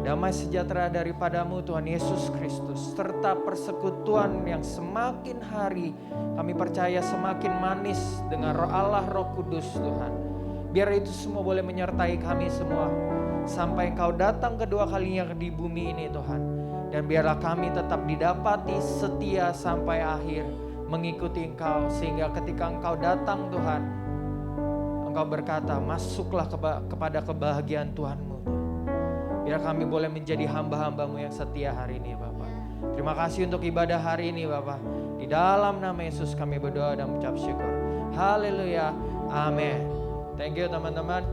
damai sejahtera daripadamu Tuhan Yesus Kristus, serta persekutuan yang semakin hari kami percaya semakin manis dengan Roh Allah, Roh Kudus Tuhan. Biar itu semua boleh menyertai kami semua sampai Engkau datang kedua kalinya di bumi ini Tuhan. Dan biarlah kami tetap didapati setia sampai akhir mengikuti Engkau, sehingga ketika Engkau datang Tuhan, Engkau berkata, masuklah kepada kebahagiaan Tuhanmu. Biar kami boleh menjadi hamba-hambamu yang setia hari ini Bapak. Terima kasih untuk ibadah hari ini Bapak. Di dalam nama Yesus kami berdoa dan mengucap syukur. Haleluya. Amin. Thank you teman-teman.